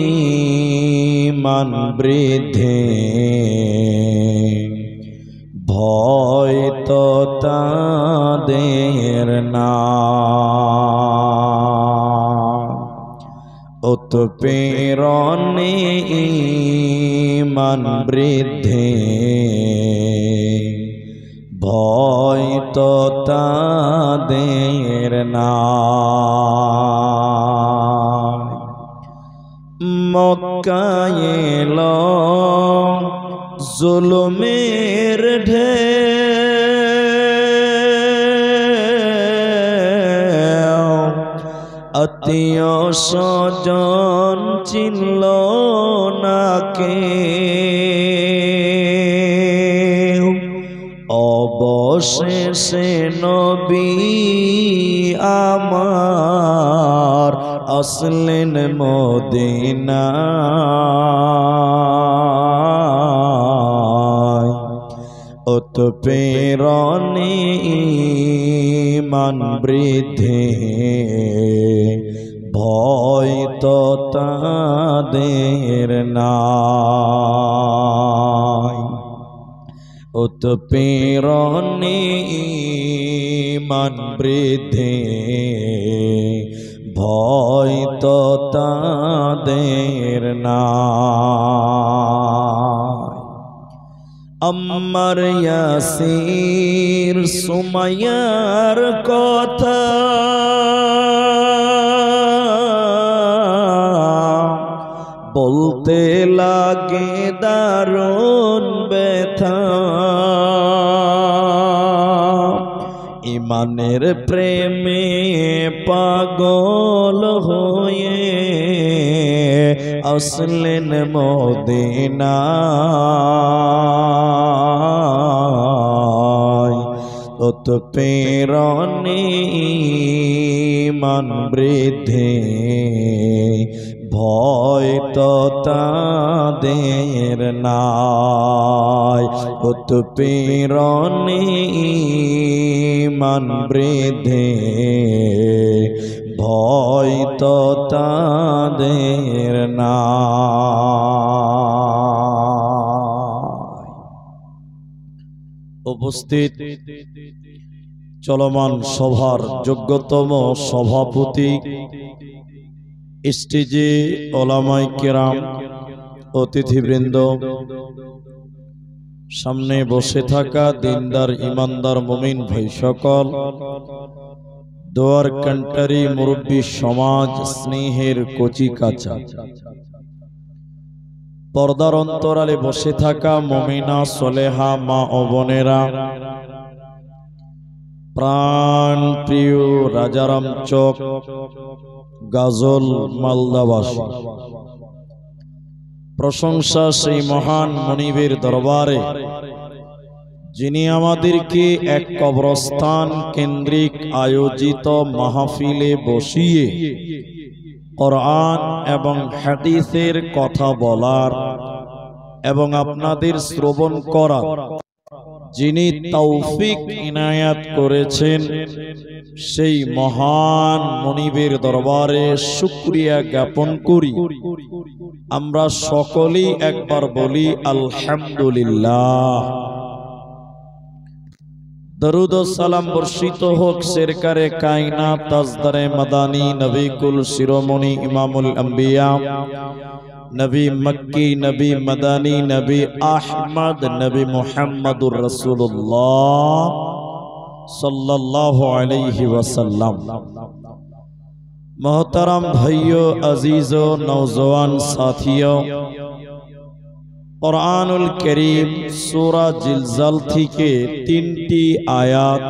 ঈমান বৃদ্ধি ভয় তো তাদের না। উৎপীড়নে ঈমান বৃদ্ধি ভয় তো তাদের না। মক্কায় এলো জুলুমের ঢেউ, আত্মীয় স্বজন চিনল না কেউ। অবশেষে নবী আমার আসলেন মদিনায়। উৎপীড়নে ঈমান বৃদ্ধি ভয় তো তাদের নাই। উৎপীড়নে ঈমান বৃদ্ধি ভয় তো তাদের নাই। আম্মার ইয়াসির সুমাইয়ার কথা বলতে লাগে দারুণ ব্যথা। ঈমানের প্রেমে পাগল হয়ে আসলেন মদিনায়। উৎপীড়নে ঈমান বৃদ্ধি ভয় তো তাদের নাই। উৎপীড়নে ঈমান বৃদ্ধি ভয় তো তাদের নাই। উপস্থিত চলমান সভার যোগ্যতম সভাপতি, স্টেজে ওলামায়ে কেরাম, অতিথিবৃন্দ, সামনে বসে থাকা দিনদার ইমানদার মুমিন ভাই সকল, দোয়ার কান্টারি মুরব্বী সমাজ, স্নেহের কচি কাঁচা, পর্দার অন্তরালে বসে থাকা মুমিনা সলেহা মা ও বোনেরা, প্রাণ প্রিয় রাজারাম চক গাজল মালদাবাসী, প্রশংসা সেই মহান মনিবের দরবারে যিনি আমাদেরকে এক কবরস্থান কেন্দ্রিক আয়োজিত মাহফিলে বসিয়ে কোরআন এবং হাদিসের কথা বলার এবং আপনাদের শ্রবণ করার যিনি তৌফিক ইনায়াত করেছেন, সেই মহান মনিবের দরবারে শুকরিয়া জ্ঞাপন করি। আমরা সকলেই একবার বলি আলহামদুলিল্লাহ। দরুদ ও সালাম বর্ষিত হোক সরকারে কায়নাত তাজদারে মাদানী নবী কুল শিরোমণি ইমামুল আম্বিয়া, নবী মক্কি, নবী মাদানী, নবী আহমদ, নবী মুহাম্মদুর রাসূলুল্লাহ सल्लल्लाहु अलैहि वसल्लम। मोहतरम भाइयों, अजीजों, नौजवान साथियों, कुरानुल करीम सूरा जिलजल थेके 3टी आयात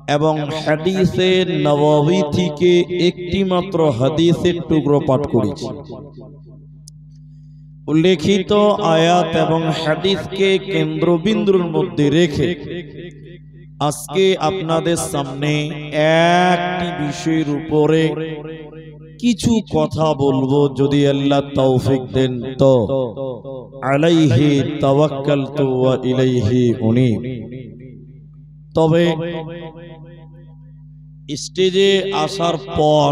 एवं हादीसे नबवी थेके एकटी मात्र हादीसेर टुकरो पाठ करेছি। उल्लेखित आयात एवं हादीसके केंद्रबिंदुर मध्य रेखे আজকে আপনাদের সামনে একটি বিষয়ের উপরে কিছু কথা বলবো, যদি আল্লাহ তৌফিক দেন তো। আলাইহি তাওয়াক্কালতু ওয়া ইলাইহি উনীব। তবে স্টেজে আসার পর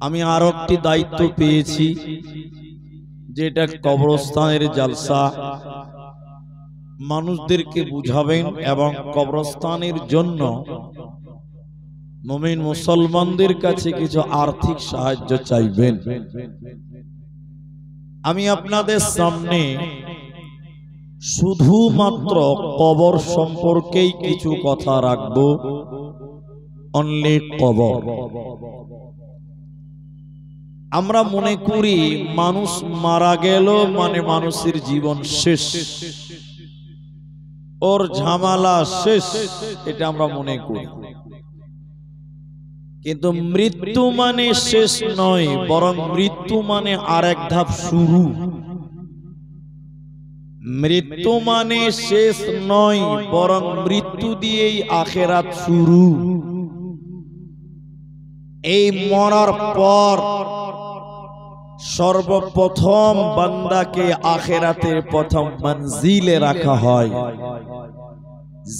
আমি আরো একটি দায়িত্ব পেয়েছি, যেটা কবরস্থানের জালসা, মানুষদেরকে বুঝাবেন এবং কবরস্থানের জন্য মুমিন মুসলমানদের কাছে কিছু আর্থিক সাহায্য চাইবেন। আমি আপনাদের সামনে শুধুমাত্র কবর সম্পর্কেই কিছু কথা রাখব, অনলি কবর। আমরা মনে করি মানুষ মারা গেল মানে মানুষের জীবন শেষ, ওর ঝামেলা শেষ, এটা আমরা মনে করি। কিন্তু মৃত্যু মানে শেষ নয়, বরং মৃত্যু মানে আরেক ধাপ শুরু। মৃত্যু মানে শেষ নয়, বরং মৃত্যু দিয়েই আখিরাত শুরু। এই মরার পর সর্বপ্রথম বান্দাকে আখিরাতের প্রথম মঞ্জিলে রাখা হয়,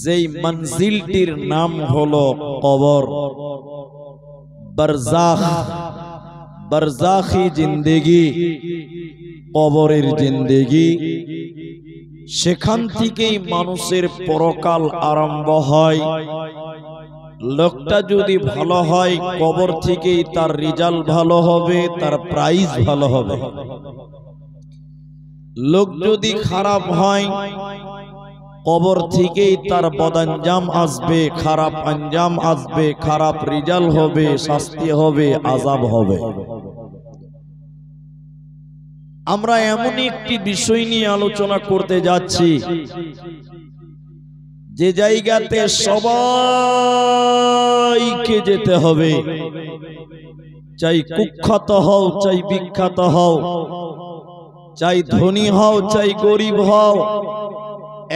যেই মঞ্জিলটির নাম হলো কবর। বরজাখ, বরজাখি জিন্দেগি, কবরের জিন্দেগি। সেখান থেকেই মানুষের পরকাল আরম্ভ হয়। লোকটা যদি ভালো হয়, কবর থেকেই তার রেজাল্ট ভালো হবে, তার প্রাইজ ভালো হবে। লোক যদি খারাপ হয়, কবর থেকেই তার বদাঞ্জাম আসবে, খারাপ আঞ্জাম আসবে, খারাপ রেজাল্ট হবে, শাস্তি হবে, আযাব হবে। আমরা এমন একটি বিষয় নিয়ে আলোচনা করতে যাচ্ছি, যে জায়গাতে সবাইকে যেতে হবে, চাই কুখ্যাত হও, চাই বিখ্যাত হও, চাই ধনী হও, চাই গরিব হও,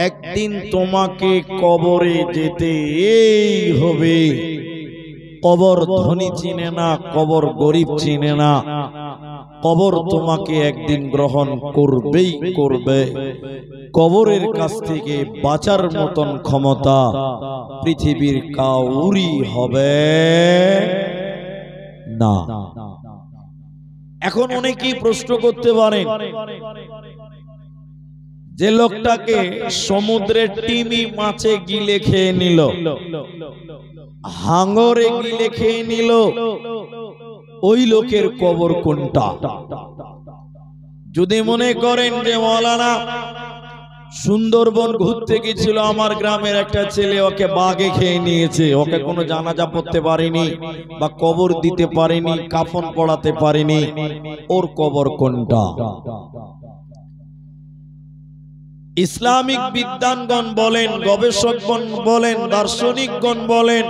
একদিন তোমাকে কবরে যেতেই হবে। কবর ধনী চিনে না, কবর গরিব চিনে না, কবর তোমাকে একদিন গ্রহণ করবেই করবে। কবরের কাছ থেকে বাঁচার মতন ক্ষমতা পৃথিবীর কাউরি হবে না। এখন অনেকেই প্রশ্ন করতে পারেন, যে লোকটাকে সমুদ্রের তিমি মাছে গিলে খেয়ে নিল, হাঙরে গিলে খেয়ে নিল, ওই লোকের কবর কোনটা? যদি মনে করেন যে মৌলানা সুন্দরবন ঘুরতে গিয়েছিল, আমার গ্রামের একটা ছেলে, ওকে বাঘে খেয়ে নিয়েছে, ওকে কোনো জানাজা পড়তে পারেনি বা কবর দিতে পারেনি, কাফন পড়াতে পারেনি, ওর কবর কোনটা? ইসলামিক বিদ্বানগণ বলেন, গবেষকগণ বলেন, দার্শনিকগণ বলেন,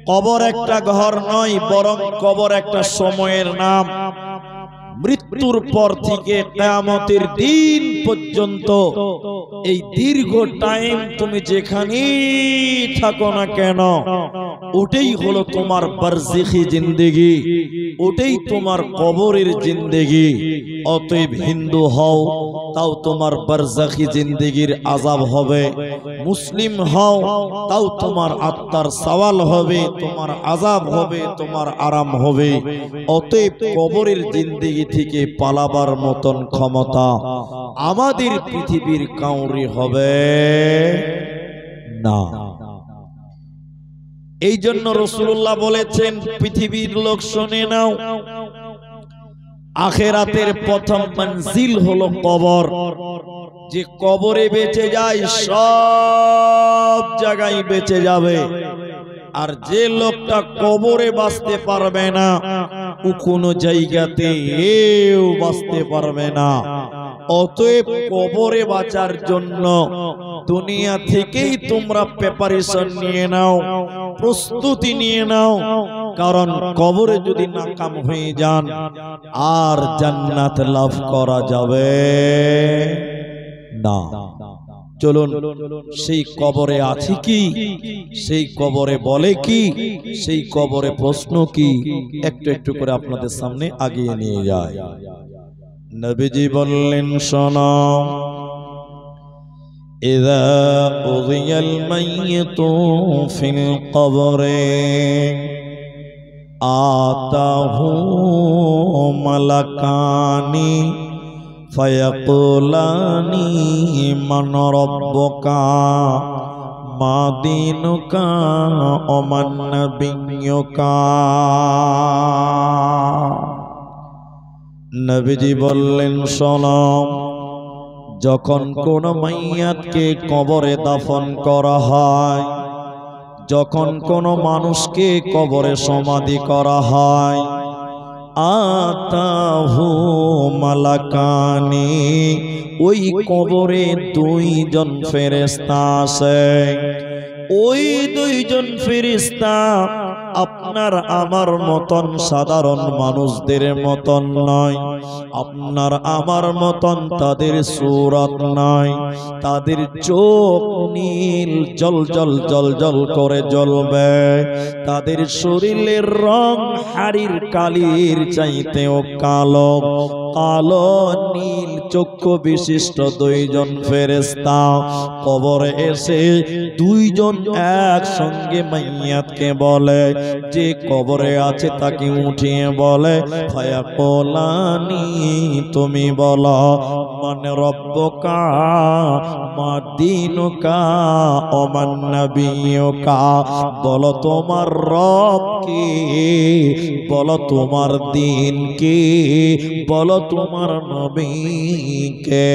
কবর একটা ঘর নয়, বরং কবর একটা সময়ের নাম। মৃত্যুর পর থেকে কিয়ামতের দিন পর্যন্ত এই দীর্ঘ টাইম তুমি যেখানেই থাকো না কেন, ওটাই হলো তোমার বারজাখি জিন্দেগি, ওটাই তোমার কবরের জিন্দেগি। অতএব হিন্দু হও তাও তোমার বারজাখি জিন্দেগির আযাব হবে, মুসলিম হও তাও তোমার আত্মার সওয়াল হবে, তোমার আযাব হবে, তোমার আরাম হবে। অতএব কবরের জিন্দেগি থেকে পালাবার মতন ক্ষমতা আমাদের পৃথিবীর কাউরি হবে না। এই জন্য রাসূলুল্লাহ বলেছেন, পৃথিবীর লোক শুনে নাও, আখিরাতের প্রথম মঞ্জিল হলো কবর। যে কবরে বেঁচে যায় সব জায়গায় বেঁচে যাবে, আর যে লোকটা কবরে বাঁচতে পারবে না, ও কোনো জায়গাতে বাঁচতে পারবে না। অতএব কবরে বাঁচার জন্য দুনিয়া থেকেই তোমরা প্রিপারেশন নিয়ে নাও, প্রস্তুতি নিয়ে নাও, কারণ কবরে যদি নাকাম হয়ে যান আর জান্নাত লাভ করা যাবে না। চলুন সেই কবরে আছে কি, সেই কবরে বলে কি, সেই কবরে প্রশ্ন কি, একটু একটু করে আপনাদের সামনে আগিয়ে নিয়ে যায়। নবীজি বললেন, শোনো, ইযা উযিয়াল মাইয়িতু ফিল কবরে आताहु मलकानी फयकुलानी मन रब्बुका मा दीनुका वमन नबियुका। नबीजी बोलेन शोनो, যখন কোন মাইয়াতকে কবরে দাফন করা হয়, যখন কোন মানুষকে কবরে সমাধি করা হয়, আতাহু মালাকানি, ওই কবরে দুইজন ফেরেশতা আছে। ওই দুইজন ফেরেশতা আপনার আমার মতন সাধারণ মানুষদের মতন নয়, আপনার আমার মতন তাদের সূরত নয়। তাদের চোখ নীল জল জল জল জল করে জ্বলবে, তাদের শরীরের রং হাড়ির কালির চাইতেও কালো, কালো নীল চক্ষু বিশিষ্ট দুইজন ফেরেশতা কবরে এসে দুইজন একসঙ্গে মাইয়াতকে বলে, যে কবরে আছে তাকে উঠিয়ে বলে, ফায়াকুলানি, তুমি বলো, মান রব্বুকা মা দীনুকা ওমান নবিয়ুকা, বলো তোমার রব কে, বলো তোমার দিন কে, বলো তোমার নবী কে।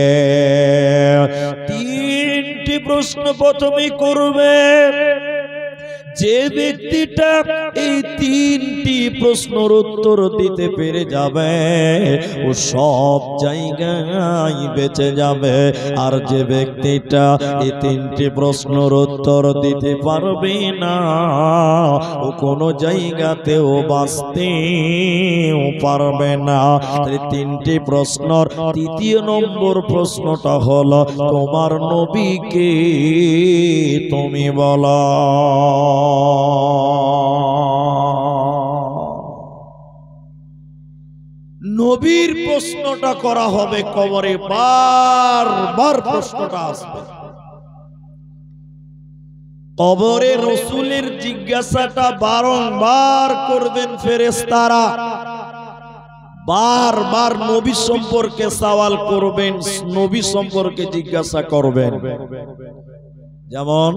তিনটি প্রশ্ন প্রথমে করবে। যে ব্যক্তিটা এই তিনটি প্রশ্নের উত্তর দিতে পেরে যাবে ও সব জায়গায় বেঁচে যাবে, আর যে ব্যক্তিটা এই তিনটি প্রশ্নের উত্তর দিতে পারবে না ও কোনো জায়গাতেও বাঁচতেও পারবে না। এই তিনটি প্রশ্নর তৃতীয় নম্বর প্রশ্নটা হলো, তোমার নবীকে তুমি বলো। নবীর প্রশ্নটা করা হবে কবরে, বারবার প্রশ্নটা আসবে কবরে। রাসূলের জিজ্ঞাসাটা বারংবার করবেন ফেরেশতারা, বারবার নবী সম্পর্কে সওয়াল করবেন, নবী সম্পর্কে জিজ্ঞাসা করবেন। যেমন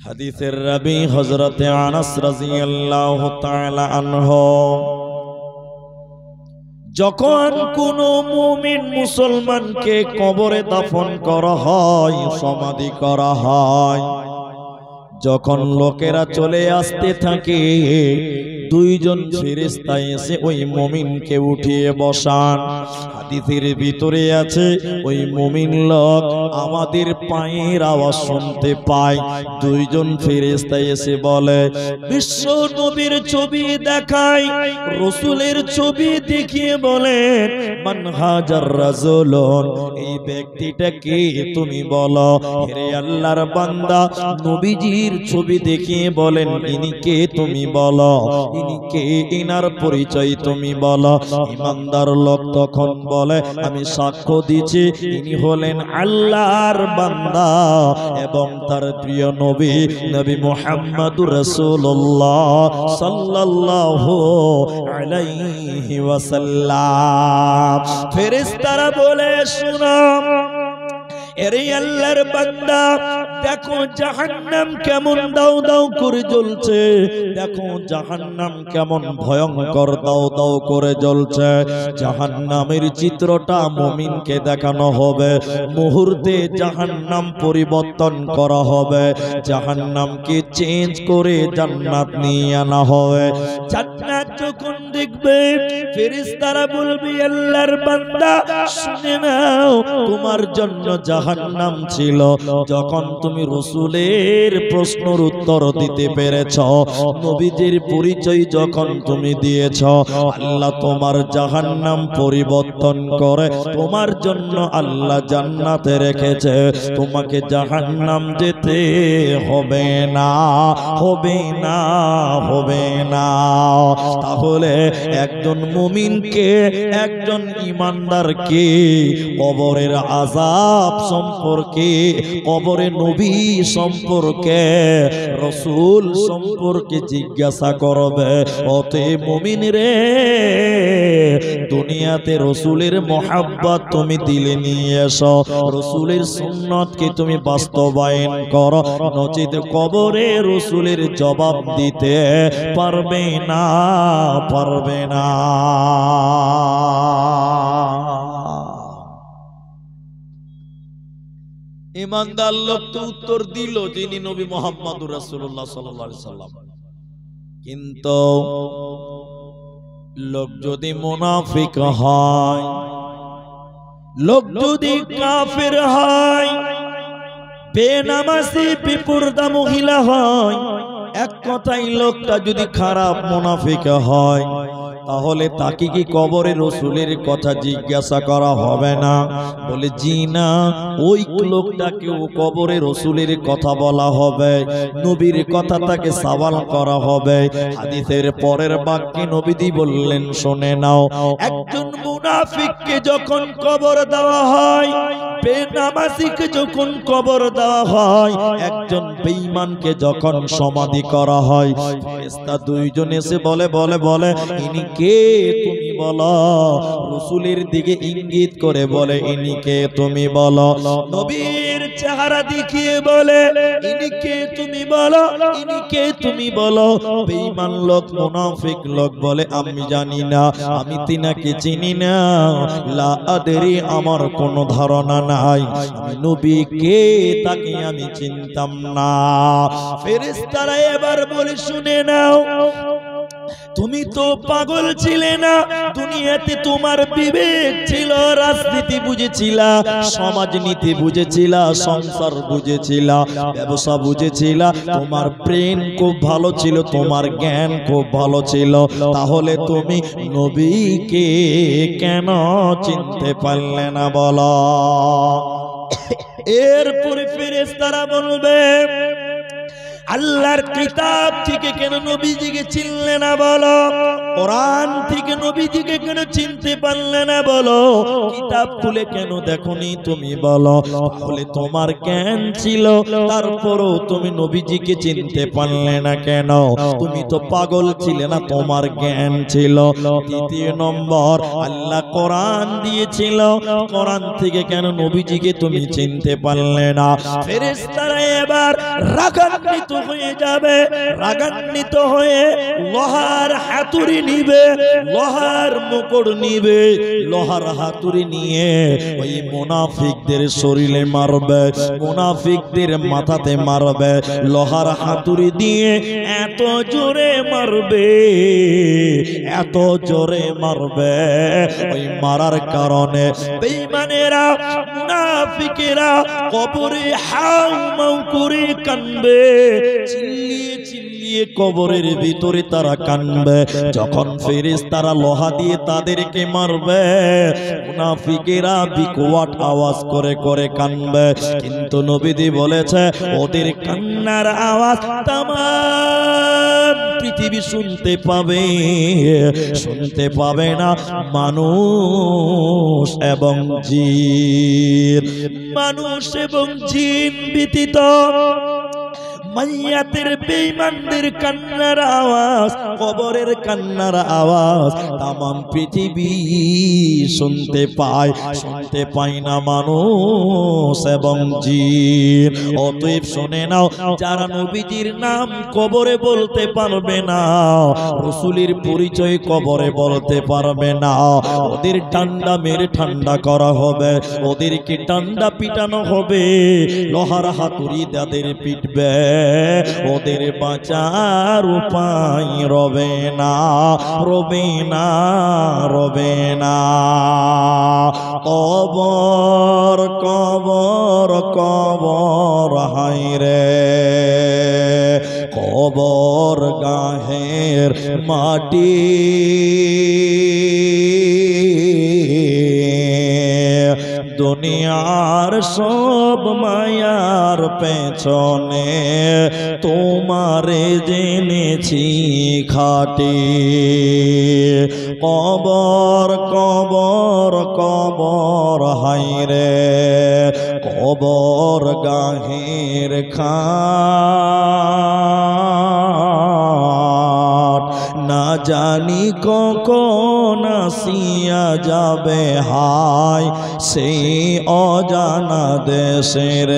হাদিসের রাবী হযরতে আনাস রাদিয়াল্লাহু তাআলা আনহু, যখন কোন মুমিন মুসলমানকে কবরে দাফন করা হয়, সমাধি করা হয়, যখন লোকেরা চলে আসতে থাকে, দুইজন ফেরেশতা এসে ওই মুমিনকে উঠিয়ে বসান। হাদিসের ভিতরে আছে, ওই মুমিন লোক আমাদের পায়ের আওয়াজ শুনতে পায়। দুইজন ফেরেশতা এসে বলে, বিশ্ব নবীর ছবি দেখায়, রাসূলের ছবি দেখিয়ে বলেন, মান হাজার রাজুলুন, এই ব্যক্তিটা কে তুমি বলো। হে আল্লাহর বান্দা, নবীজির ছবি দেখিয়ে বলেন, ইনি কে তুমি বলো, ইনি কে, ইনার পরিচয় তুমি বলো। ইমানদার লোক তখন বলে, আমি সাক্ষ্য দিচ্ছি ইনি হলেন আল্লাহর বান্দা এবং তার প্রিয় নবী, নবী মুহাম্মদুর রাসূলুল্লাহ সাল্লাল্লাহু আলাইহি ওয়াসাল্লাম। ফেরেশতারা বলে, শুনো, এরে আল্লাহর বান্দা, দেখো জাহান্নাম কেমন দাও দাও করে জ্বলছে, দেখো জাহান্নাম কেমন ভয়ঙ্কর দাও দাও করে জ্বলছে। জাহান্নামের চিত্রটা মুমিনকে দেখানো হবে, মুহূর্তে জাহান্নাম পরিবর্তন করা হবে, জাহান্নামকে চেঞ্জ করে জান্নাত নিয়ে আনা হবে। জান্নাত যখন দেখবে, ফেরেশতারা বলবে, আল্লাহর বান্দা শুনে নাও, তোমার জন্য জাহান্নাম ছিল, যখন তুমি রাসূলের প্রশ্নের উত্তর দিতে পেরেছ, নবীজির পরিচয় যখন তুমি দিয়েছ, আল্লাহ তোমার জাহান্নাম পরিবর্তন করে তোমার জন্য আল্লাহ জান্নাতে রেখেছে। তোমাকে জাহান্নাম যেতে হবে না, হবে না, হবে না। বলে একজন মুমিনকে, একজন ঈমানদারকে কবরের আযাব সম্পর্কে, কবরে নবী সম্পর্কে, রাসূল সম্পর্কে জিজ্ঞাসা করবে। অতএব মুমিন রে, দুনিয়াতে রাসূলের মহব্বত তুমি দিলে নিয়ে এসো, রাসূলের সুন্নতকে তুমি বাস্তবায়ন করো, নচিত কবরে রাসূলের জবাব দিতে পারবে না, পারবে না। ঈমানদার লোক তো উত্তর দিল যিনি নবী মুহাম্মদুর রাসূলুল্লাহ সাল্লাল্লাহু আলাইহি সাল্লাম। কিন্তু লোক যদি মুনাফিক হয়, লোক যদি কাফের হয়, বেনামাজি বেপরদা মহিলা হয়, এক কথাই লোকটা যদি খারাপ মুনাফিক হয়, তাহলে তাকে কি কবরে রাসূলের কথা জিজ্ঞাসা করা হবে না? বলে জি না, ওই লোকটাকেও কবরে রাসূলের কথা বলা হবে, নবীর কথা তাকে সওয়াল করা হবে। হাদিসের পরের বাক্যে নবীজি বললেন, শুনে নাও, একজন মুনাফিককে যখন কবর দেওয়া হয়, বেনামাজিকে যখন কবর দেওয়া হয়, একজন বেঈমানকে যখন সমাধি করা হয়, ফেরেশতা দুইজন এসে বলে বলে বলে ইনি কে তুমি বলো। রাসূলের দিকে ইঙ্গিত করে বলে ইনি কে তুমি বলো। নবীর চেহারা দেখিয়ে বলে ইনি কে তুমি বলো, ইনি কে তুমি বলো। বেঈমান লোক, মুনাফিক লোক বলে আমি জানি না, আমি তিনাকে চিনি না, লা আদরি, আমার কোনো ধারণা নাই, আমি নবী কে তাকে আমি চিনতাম না। ফেরেশতারা এবার বলে শুনে নাও, তুমি তো পাগল ছিলে না, দুনিয়াতে তোমার বিবেক ছিল, রাজনীতি বুঝেছিলা, সমাজনীতি বুঝেছিলা, সংসার বুঝেছিলা, ব্যবসা বুঝেছিলা, তোমার ব্রেন খুব ভালো ছিল, তোমার জ্ঞান খুব ভালো ছিল, তাহলে তুমি নবীকে কেন চিনতে পারলে না বলো? এরপরে ফেরেশতারা বলবে আল্লাহর কিতাব থেকে কেন নবীজিকে চিনলে না বলো? কোরআন থেকে নবীজিকে কেন চিনতে পারলে না বলো? কিতাব খুলে কেন দেখোনি তুমি বলো? তাহলে তোমার জ্ঞান ছিল, তারপরও তুমি নবীজিকে চিনতে পারলে না কেন? তুমি তো পাগল ছিলে না, তোমার জ্ঞান ছিল। দ্বিতীয় নম্বর, আল্লাহ কোরআন দিয়েছিল, কোরআন থেকে কেন নবীজিকে তুমি চিনতে পারলে না? ফেরেশতারা এবার রাগান্বিত হয়ে যাবে, রাগান্বিত হয়ে লোহার হাতুড়ি নিবে, লোহার মুকুট নিবে, লোহার হাতুড়ি নিয়ে ওই মুনাফিকদের শরীরে মারবে, মুনাফিকদের মাথাতে মারবে, লোহার হাতুড়ি দিয়ে এত জোরে মারবে, এত জোরে মারবে, ওই মারার কারণে বেঈমানেরা, মুনাফিকেরা কবরে হাউ মাউ করে কানবে, চিল্লিয়ে চিল্লিয়ে কবরের ভিতরে তারা কানবে। যখন ফেরেশতারা লোহা দিয়ে তাদেরকে মারবে, মুনাফিকেরা বিকট আওয়াজ করে করে কানবে। কিন্তু নবীজি বলেছে ওদের কান্নার আওয়াজ তামাম পৃথিবী শুনতে পাবে, শুনতে পাবে না মানুষ এবং জিন, মানুষ এবং জিন ব্যতীত মাইয়াতের বেঈমানদের কান্নার আওয়াজ, কবরের কান্নার আওয়াজ তামাম পৃথিবী শুনতে পায়, শুনতে পায় না মানুষ এবং জিন। অতএব শুনে নাও, যারা নবীজির নাম কবরে বলতে পারবে না, রাসূলের পরিচয় কবরে বলতে পারবে না, ওদের ঠান্ডা মেরে ঠান্ডা করা হবে, ওদেরকে ঠান্ডা পিটানো হবে, লোহার হাতুড়ি তাদের পিটবে, ওদের বাঁচার উপায় রবে না, রবে না, রবে না। কবর কবর কবর হায় রে, কবর গাহের মাটি, দুনিয়ার সব মায়ার পেছনে তোমারে জেনেছি খাটি। কবর কবর কবর হায়রে কবর গাহের খাট, না জানি কখন আসিয়া যাবে হায় সেই অজানা দেশের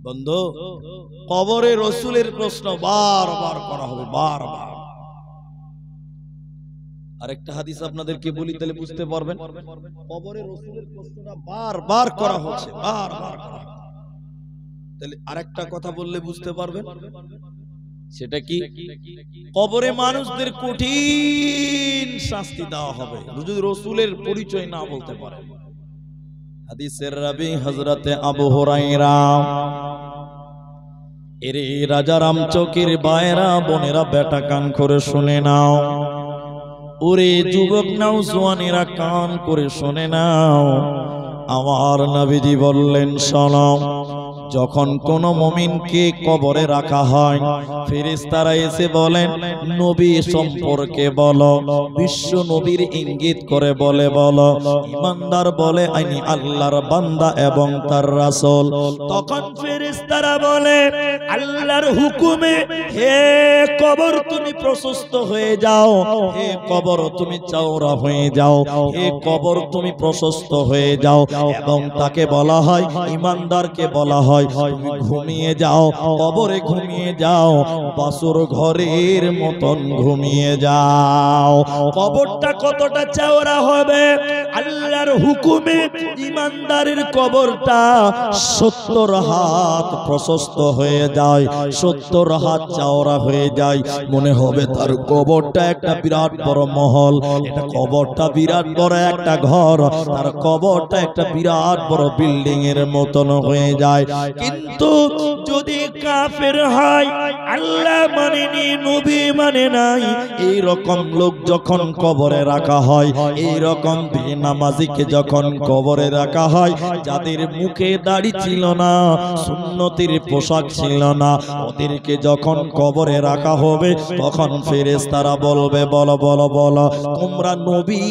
বন্ধু। কবরে রসুলের প্রশ্ন বারবার করা হবে, বারবার। আরেকটা হাদিস আপনাদেরকে বলি, তাহলে বুঝতে পারবেন। কবরে রসুলের প্রশ্নটা বারবার করা হচ্ছে, বারবার করা। তাহলে আরেকটা কথা বললে বুঝতে পারবেন, সেটা কি? কবরে মানুষদের কঠিন শাস্তি দেওয়া হবে যদি রসুলের পরিচয় না বলতে পারে। হাদিসের রাবী হযরতে আবু হুরায়রা। এরে রাজা রামচকের বায়রা বোনেরা বেটা কান করে শুনে নাও, ওরে যুবক নাও জওয়ানেরা কান করে শুনে নাও। আমার নবীজি বললেন, শোনো, যখন কোন মুমিনকে কবরে রাখা হয় ফেরেশতারা এসে বলেন নবী সম্পর্কে বলো। বিশ্ব নবীর ইঙ্গিত করে বলে বলো। ঈমানদার বলে আমি আল্লাহর বান্দা এবং তার রাসূল। তখন ফেরেশতারা বলে আল্লাহর হুকুমে হে কবর তুমি প্রশস্ত হয়ে যাও, হে কবর তুমি চওড়া হয়ে যাও, হে কবর তুমি প্রশস্ত হয়ে যাও। এবং তাকে বলা হয়, ঈমানদারকে বলা হয় তুমি ঘুমিয়ে যাও, কবরে ঘুমিয়ে যাও, বাসর ঘরের মতন ঘুমিয়ে যাও। কবরটা কতটা চওড়া হবে? আল্লাহর হুকুমে ঈমানদারের কবরটা 70 হাত প্রশস্ত হয়ে যায়, 70 হাত চওড়া হয়ে যায়। মনে হবে তার কবরটা একটা বিরাট বড় মহল, এটা কবরটা বিরাট বড় একটা ঘর, তার কবরটা একটা বিরাট বড় বিল্ডিং এর মতন হয়ে যায়। কিন্তু যদি কাফের হয়, আল্লাহ মানেনি, নবী মানে নাই, এই রকম লোক যখন কবরে রাখা হয়, এই রকম বেনামাজিকে যখন কবরে রাখা হয়, যাদের মুখে দাড়ি ছিল না, সুন্নতির পোশাক ছিল না, ওদেরকে যখন কবরে রাখা হবে তখন ফেরেশতারা বলবে বলো বলো বলো তোমরা নবী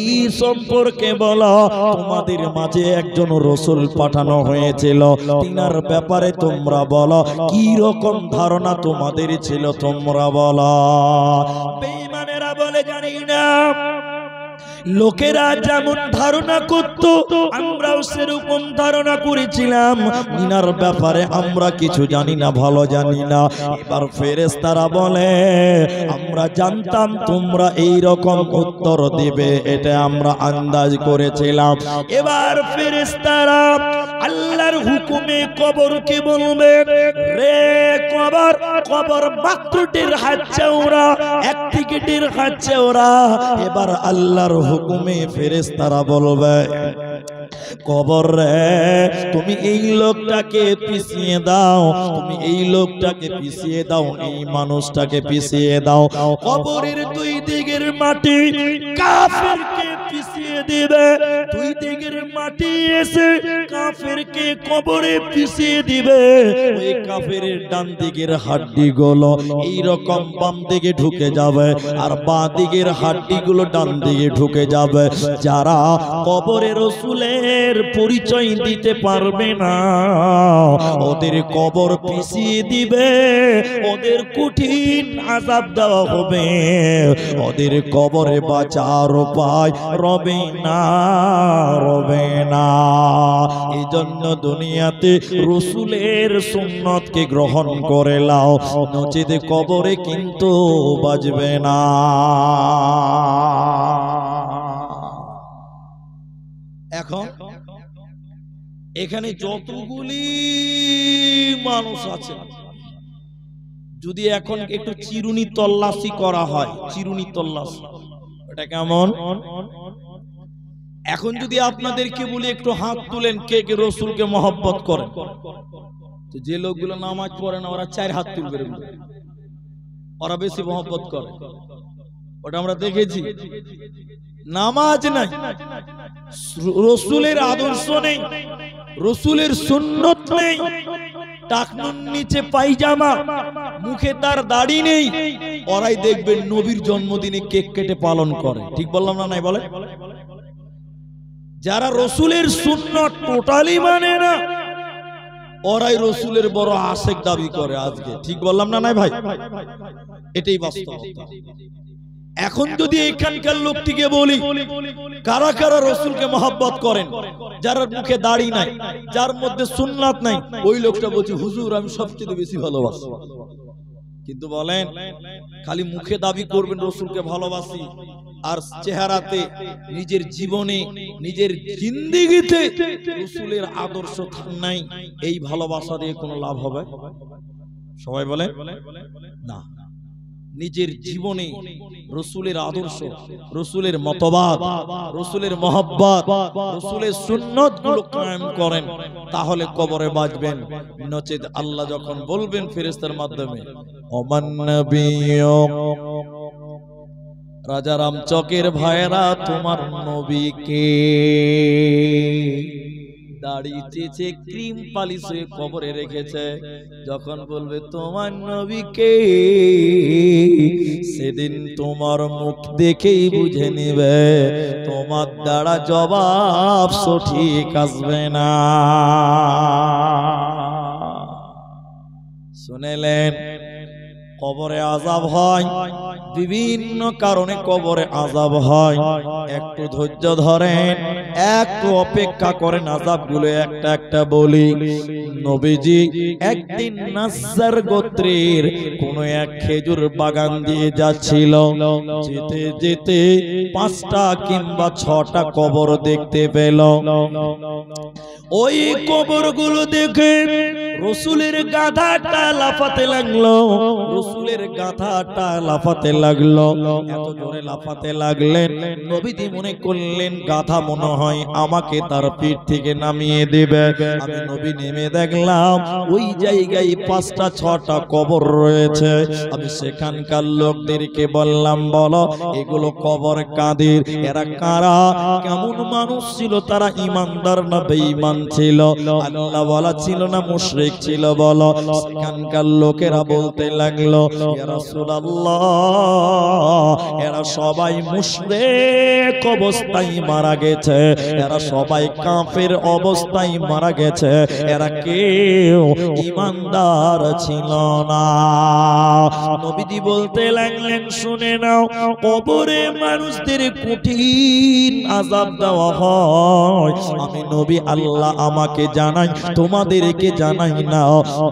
সম্পর্কে বলো, তোমাদের মাঝে একজন রাসূল পাঠানো হয়েছিল, তিনার ব্যাপারে তোমরা বলো, কি রকম ধারণা তোমাদের ছিল তোমরা বলো। বেঈমানেরা বলে জানি না। লোকেরা যেমন ধারণা করত আমরাও সেরকম ধারণা করেছিলাম, ইনার ব্যাপারে আমরা কিছু জানি না, ভালো জানি না। এবার ফেরেশতারা বলে আমরা জানতাম তোমরা এই রকম উত্তর দিবে, এটা আমরা আন্দাজ করেছিলাম। এবার ফেরেশতারা আল্লাহর হুকুমে কবরকে বলবে রে কবর, কবর মাত্র 1.5 হাত চওড়া, এক থেকে 1.5 হাত চওড়া। এবার আল্লাহর হুকুমে ফেরেশতারা বলবে কবর রে তুমি এই লোকটাকে পিছিয়ে দাও, তুমি এই লোকটাকে পিছিয়ে দাও, এই মানুষটাকে পিছিয়ে দাও। কবরের দুই দিকের মাটি কাফেরকে পিছিয়ে দিবে, দুই দিকের মাটি এসে কাফেরকে কবরে পিছিয়ে দিবে। ওই কাফেরের ডান দিকের হাড্ডিগুলো এই রকম বাম দিকে ঢুকে যাবে, আর বাঁ দিকের হাড্ডিগুলো ডান দিকে ঢুকে যাবে। যারা কবরে রাসূলের পরিচয় দিতে পারবে না, ওদের কবর পিছিয়ে দিবে, ওদের কঠিন আযাব দেওয়া হবে, ওদের কবরে বাঁচার উপায় রবে না, রবে না। এই জন্য দুনিয়াতে রাসূলের সুন্নতকে গ্রহণ করে নাও, নচেত কবরে কিন্তু বাজবে না। এখন এখানে যতগুলি মানুষ আছে, যদি এখন একটু চিরুনি তল্লাশি করা হয়, চিরুনি তল্লাশি এটা কেমন? এখন যদি আপনাদেরকে বলি একটু হাত তুলেন কে কে রাসূলকে মহব্বত করেন, তো যে লোকগুলো নামাজ পড়ে না ওরা 4 হাত তুলবে, ওরা বেশি মহব্বত করে। ওটা আমরা দেখেছি। নামাজ নাই, রসুলের আদর্শ নেই, রসুলের সুন্নত নেই, টাকনুর নিচে পায়জামা, মুখে তার দাড়ি নেই, ওরাই দেখবেন নবীর জন্মদিনে কেক কেটে পালন করে। ঠিক বললাম না? নাই বলে? যারা রসুলের সুন্নত টোটালি মানে না, ওরাই রসুলের বড় আশেক দাবি করে আজকে। ঠিক বললাম না? নাই ভাই, এটাই বাস্তবতা। এখন যদি এখানকার লোকটিকে বলি কারা কারা রসুলকে মহব্বত করেন, যার মুখে দাড়ি নাই, যার মধ্যে সুন্নাত নাই, ওই লোকটা বলছে হুজুর আমি সবচেয়ে বেশি ভালোবাসি। কিন্তু বলেন খালি মুখে দাবি করবেন রসুলকে ভালোবাসি, আর চেহারাতে নিজের জীবনে নিজের জিন্দেগিতে রসুলের আদর্শ নাই, এই ভালোবাসা দিয়ে কোনো লাভ হবে? সবাই বলে না। নিজের জীবনে রসুলের আদর্শ, রসুলের মতবাদ, রসুলের মহব্বত, রসুলের সুন্নত গুলো কায়েম করেন, তাহলে কবরে বাঁচবেন। নচেত আল্লাহ যখন বলবেন ফেরেশতার মাধ্যমে, ওমান নবিয়্যু, রাজারাম চকের ভাইরা তোমার নবীকে দাড়ি চেচে ক্রিম পালিশ হয়ে কবরে রেখেছে, যখন বলবে তোমার নবীকে, সেদিন তোমার মুখ দেখেই বুঝে নিবে তোমার দ্বারা জবাব সঠিক আসবে না। শুনেলেন? কবরে আযাব হয়, বিভিন্ন কারণে কবরে আযাব হয়। একটু ধৈর্য ধরেন, একটু অপেক্ষা করেন, আযাবগুলো একটা একটা বলি। নবীজি একদিন নাজ্জার গোত্রের কোন এক খেজুর বাগান দিয়ে যাচ্ছিল, যেতে যেতে 5টা কিংবা 6টা কবর দেখতে পেল। ওই কবরগুলো দেখে রসুলের গাধাটা লাফাতে লাগলো, রসুলের গাধাটা লাফাতে লাগলো। এত জোরে লাফাতে লাগলেন, নবীজি মনে করলেন গাধা মনে হয় আমাকে তার পিঠ থেকে নামিয়ে দেবে। আমি নবী নেমে দেখলাম ওই জায়গায় 5টা 6টা কবর রয়েছে। আমি সেখানকার লোকদেরকে বললাম, বলো এগুলো কবর কাদের? এরা কারা? কেমন মানুষ ছিল তারা? ইমানদার না বেঈমান ছিল? আল্লাহ ওয়ালা ছিল না মুশরিক ছিল? বলো। সেখানকার লোকেরা বলতে লাগলো, ইয়া রাসূলুল্লাহ, এরা সবাই মুশরিক অবস্থায় মারা গেছে, এরা সবাই কাফের অবস্থায় মারা গেছে, এরা কেউ ইমানদার ছিল না। নবীজি বলতে লাগলেন, শুনে নাও, কবরে মানুষদের কঠিন আযাব দেওয়া হয়। আমি নবী আল্লাহ আমাকে জানাই, তোমাদেরকে জানাই না,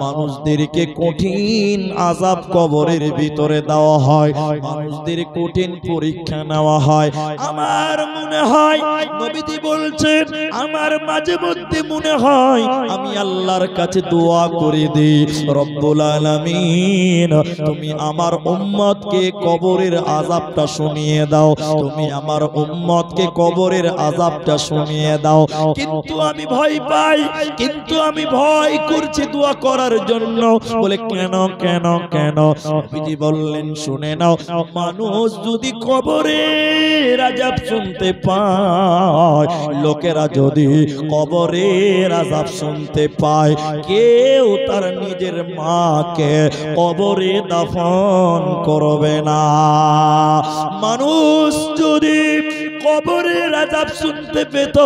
মানুষদেরকে কঠিন আযাব কবরের ভিতরে দেওয়া হয়, মানুষদের কঠিন পরীক্ষা নেওয়া হয়। আমার মনে হয়, নবীজি বলছেন, আমার মাঝে মধ্যে মনে হয় আমি আল্লাহর কাছে দোয়া করে দিই, রব্বুল আলামিন তুমি আমার উম্মতকে কবরের আযাবটা শুনিয়ে দাও, তুমি আমার উম্মতকে কবরের আযাবটা শুনিয়ে দাও। কিন্তু আমি ভয় পাই, কিন্তু আমি ভয় করছি দোয়া করার জন্য। বলে কেন কেন কেন? নবীজি বললেন, শুনে নাও, মানুষ যদি কবরের আযাব শুনতে পায়, লোকেরা যদি কবরের আযাব শুনতে পায়, কেউ তার নিজের মাকে কবরে দাফন করবে না। মানুষ যদি কবরের আযাব শুনতে পেত,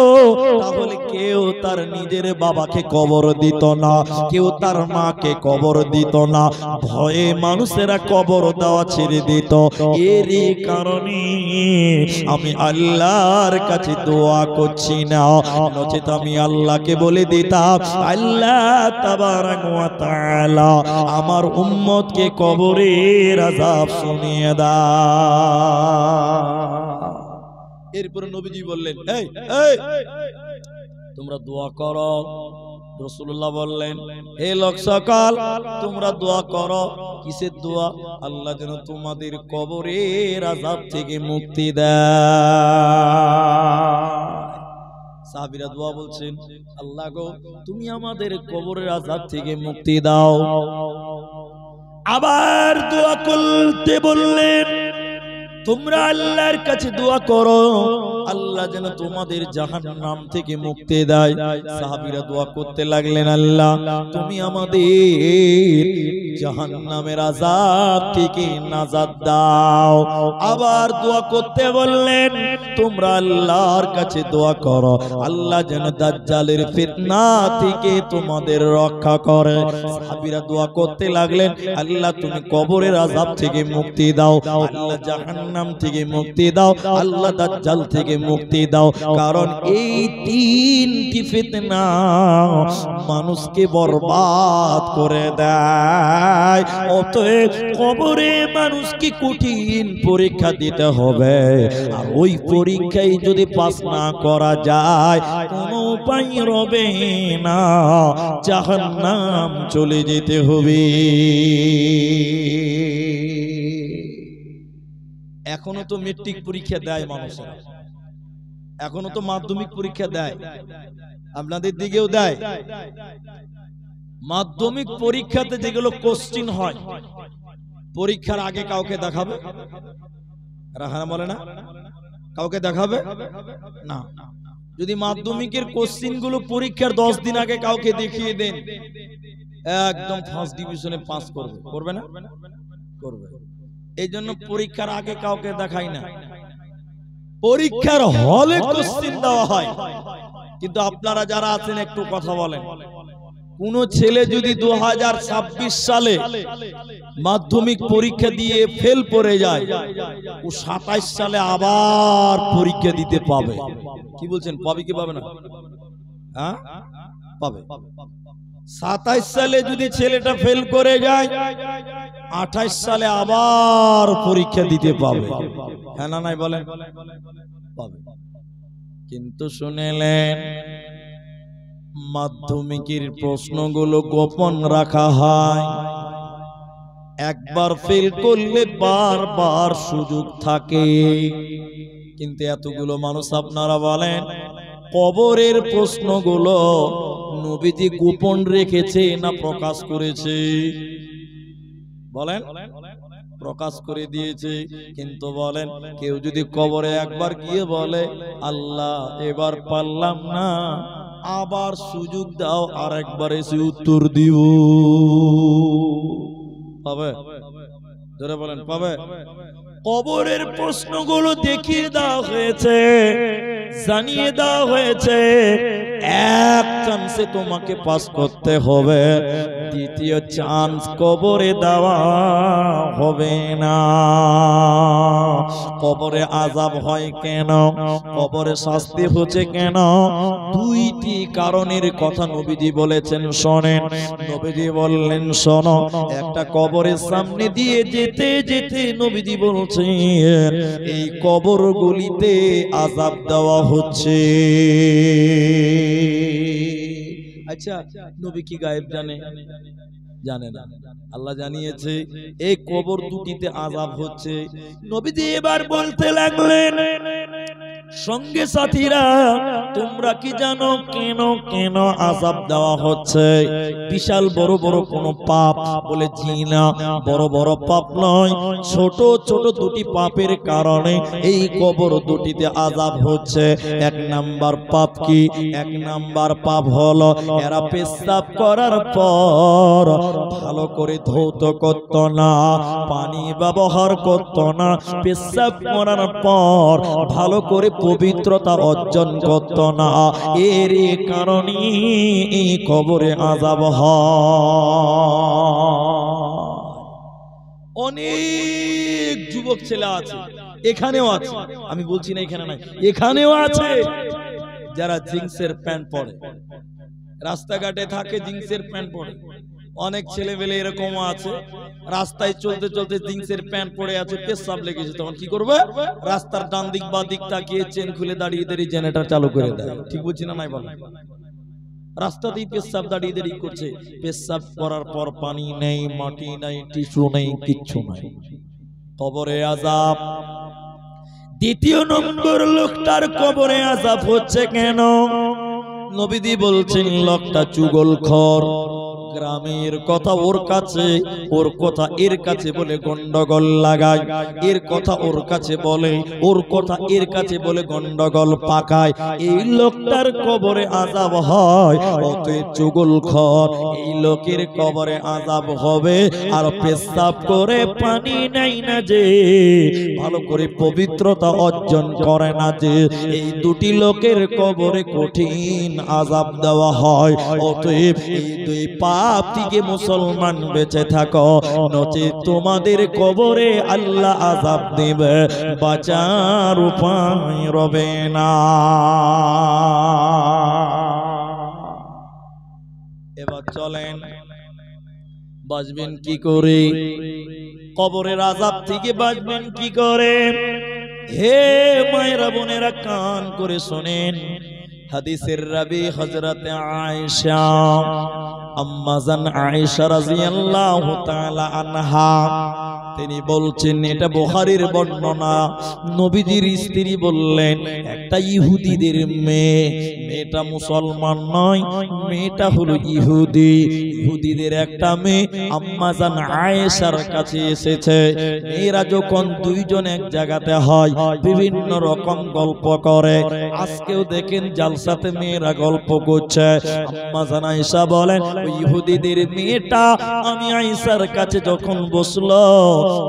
তাহলে কেউ তার নিজের বাবাকে কবর দিত না, কেউ তার মাকে কবর দিত না। ভয়ে মানুষেরা কবর দেওয়া ছেড়ে দিত। এরই কারণে আমি আল্লাহর কাছে দোয়া করছি না, নচেত আমি আল্লাহকে বলে দিতাম, আল্লাহ তাবারাক ওয়া তাআলা আমার উম্মতকে কবরের আযাব শুনিয়ে দাও। এরপরে নবীজি বললেন, এই এই তোমরা দোয়া করো। রাসূলুল্লাহ বললেন, হে লোক সকল, তোমরা দোয়া করো। কিসের দোয়া? আল্লাহ যেন তোমাদের কবরের আযাব থেকে মুক্তি দেয়। সাহাবীরা দোয়া বলছেন, আল্লাহ গো তুমি আমাদের কবরের আযাব থেকে মুক্তি দাও। আবার দোয়া করতে বললেন, তোমরা আল্লাহর কাছে দোয়া করো আল্লাহ যেন তোমাদের জাহান্নাম থেকে মুক্তি দেয়। সাহাবীরা দোয়া করতে লাগলেন, আল্লাহ তুমি আমাদের জাহান্নামের আযাব থেকে নাজাত দাও। আবার দোয়া করতে বললেন, তোমরা আল্লাহর কাছে দোয়া করো আল্লাহ যেন দাজ্জালের ফিতনা থেকে তোমাদের রক্ষা করে। সাহাবীরা দোয়া করতে লাগলেন, আল্লাহ তুমি কবরের আযাব থেকে মুক্তি দাও, আল্লাহ জাহান্নাম থেকে মুক্তি দাও, আল্লাহ দাজ্জাল থেকে মুক্তি দাও। কারণ এই তিনটি ফিতনা মানুষকে বরবাদ করে দেয়। অতএব কবরে মানুষকে কঠিন পরীক্ষা দিতে হবে, আর ওই পরীক্ষায় যদি পাস না করা যায় কোনো উপায় রবে না, জাহান্নাম চলে যেতে হবে। এখনো তো মেট্রিক পরীক্ষা দেয় মানুষেরা, এখনো তো মাধ্যমিক পরীক্ষা দেয়, আপনাদের দিকেও দেয়। মাধ্যমিক পরীক্ষাতে যেগুলো কোশ্চিন হয় পরীক্ষার আগে কাউকে দেখাবে? রাহানা বলে না কাউকে দেখাবে না। যদি মাধ্যমিকের কোশ্চিন গুলো পরীক্ষার 10 দিন আগে কাউকে দেখিয়ে দেন, একদম ফার্স্ট ডিভিশনে পাস করবে, করবে না? করবে। এই জন্য পরীক্ষার আগে কাউকে দেখাই না, পরীক্ষার হলে কোশ্চিন দেওয়া হয়। কিন্তু আপনারা যারা আছেন একটু কথা বলেন, কোন ছেলে যদি 2026 সালে মাধ্যমিক পরীক্ষা দিয়ে ফেল করে যায়, ও 27 সালে আবার পরীক্ষা দিতে পাবে। কি বলছেন, পাবে কি পাবে না? হ্যাঁ পাবে। 27 সালে যদি ছেলেটা ফেল করে যায়, 28 সালে আবার পরীক্ষা দিতে পাবে। হ্যাঁ না নাই বলেন? পাবে। কিন্তু শুনেলেন মাধ্যমিকের প্রশ্নগুলো গোপন রাখা হয়, একবার ফেল করলে বারবার সুযোগ থাকে। কিন্তু এতগুলো মানুষ আপনারা বলেন কবরের প্রশ্নগুলো নবীজি গোপন রেখেছে না প্রকাশ করেছে? বলেন প্রকাশ করে দিয়েছে। কিন্তু বলেন কেউ যদি কবরে একবার গিয়ে বলে আল্লাহ এবার পারলাম না, আবার সুযোগ দাও, আর একবার এসে উত্তর দিব, পাবে? ধরে বলেন পাবে? কবরের প্রশ্নগুলো দেখিয়ে দেওয়া হয়েছে, জানিয়ে দেওয়া হয়েছে, এক চান্সে তোমাকে পাস করতে হবে, দ্বিতীয় চান্স কবরে দেওয়া হবে না। কবরে আযাব হয় কেন, কবরে শাস্তি হচ্ছে কেন? দুইটি কারণের কথা নবীজি বলেছেন, শোনেন। নবীজি বললেন শোনো, একটা কবরের সামনে দিয়ে যেতে যেতে নবীজি বলছেন এই কবরগুলিতে আযাব দেওয়া হচ্ছে। আচ্ছা নবী কি গায়েব জানে? জানে না, আল্লাহ জানিয়েছে এই কবর দুটিতে আযাব হচ্ছে। নবীজি এবার বলতে লাগলেন সঙ্গে সাথীরা তোমরা কি জানো কেন কেন আযাব দেওয়া হচ্ছে? বিশাল বড় বড় কোন পাপ? বলে জি না, বড় বড় পাপ নয়, ছোট ছোট দুটি পাপের কারণে এই কবর দুটিতে আযাব হচ্ছে। এক নাম্বার পাপ কি? এক নাম্বার পাপ হলো এরা পেশাব করার পর ভালো করে ধৌত করত না, পানি ব্যবহার করত না, পেশাব করার পর ভালো করে পবিত্রতা অর্জন করত না, এর কারণে এই কবরে আযাব হয়। অনেক যুবক ছেলে আছে, এখানেও আছে, আমি বলছি না এখানে নাই, এখানেও আছে যারা জিন্সের প্যান্ট পরে, রাস্তাঘাটে থাকে জিন্সের প্যান্ট পরে। অনেক ছেলেবেলে এরকম আছে রাস্তায় চলতে চলতে জিন্সের প্যান্ট পরে আছে, পেশাব লেগেছে, তখন কি করবে? রাস্তার ডান দিক বা দিক তাকিয়ে চেন খুলে দাঁড়িয়ে দাঁড়িয়ে জেনারেটর চালু করে দেয়। ঠিক বলছি না নাই বলেন? রাস্তাতেই পেশাব দাঁড়িয়ে দাঁড়িয়ে করছে, পেশাব করার পর পানি নেই, মাটি নেই, টিস্যু নেই, কিচ্ছু নাই, কবরে আযাব। দ্বিতীয় নম্বর লোকটার কবরে আযাব হচ্ছে কেন? নবীজি বলছেন লোকটা চুগলখোর, গ্রামের কথা ওর কাছে, ওর কথা এর কাছে বলে গন্ডগোল লাগায়, এর কথা ওর কাছে বলে, ওর কথা এর কাছে বলে গন্ডগোল পাকায়। এই লোকটার কবরে আযাব হয়, অতএব চুগলখোর এই লোকের কবরে আযাব হবে। আর পেশাব করে পানি নাই না যে, ভালো করে পবিত্রতা অর্জন করে না যে, এই দুটি লোকের কবরে কঠিন আযাব দেওয়া হয়। অতএব এই দুই পাপ থেকে মুসলমান বেঁচে থাকো, নচেৎ তোমাদের কবরে আল্লাহ আযাব দেবে, বাঁচার উপায় রবে না। এবার চলেন বাঁচবেন কি করে, কবরের আযাব থেকে বাঁচবেন কি করে। হে মায়েরা বোনেরা কান করে শোনেন, হাদিসের রাবি হযরত আয়েশা, আম্মা জান আয়েশা রাদিয়াল্লাহু তাআলা আনহা, তিনি বলছেন, এটা বুখারীর বর্ণনা, নবীজির স্ত্রী বললেন, একটা ইহুদিদের মেয়ে, মেয়েটা মুসলমান নয়, মেয়েটা হলো ইহুদি, ইহুদিদের একটা মেয়ে আম্মা জান আয়েশার কাছে এসেছে। মেয়েরা যখন দুইজন এক জায়গাতে হয় বিভিন্ন রকম গল্প করে, আজকেও দেখেন জালসাতে মেয়েরা গল্প করছে। আম্মা জান আয়েশা বলেন, ওই ইহুদিদের মেয়েটা আমি আয়েশার কাছে যখন বসলো,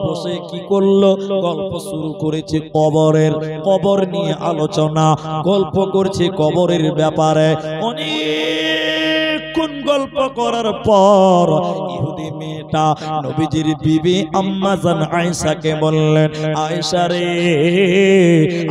বসে কি করলো, গল্প শুরু করেছে কবরের, কবর নিয়ে আলোচনা, গল্প করছে কবরের ব্যাপারে। অনেকক্ষণ গল্প করার পর ইহুদি মেয়েটা নবীজির বিবি আম্মা জান আয়েশাকে বললেন, আয়েশা রে,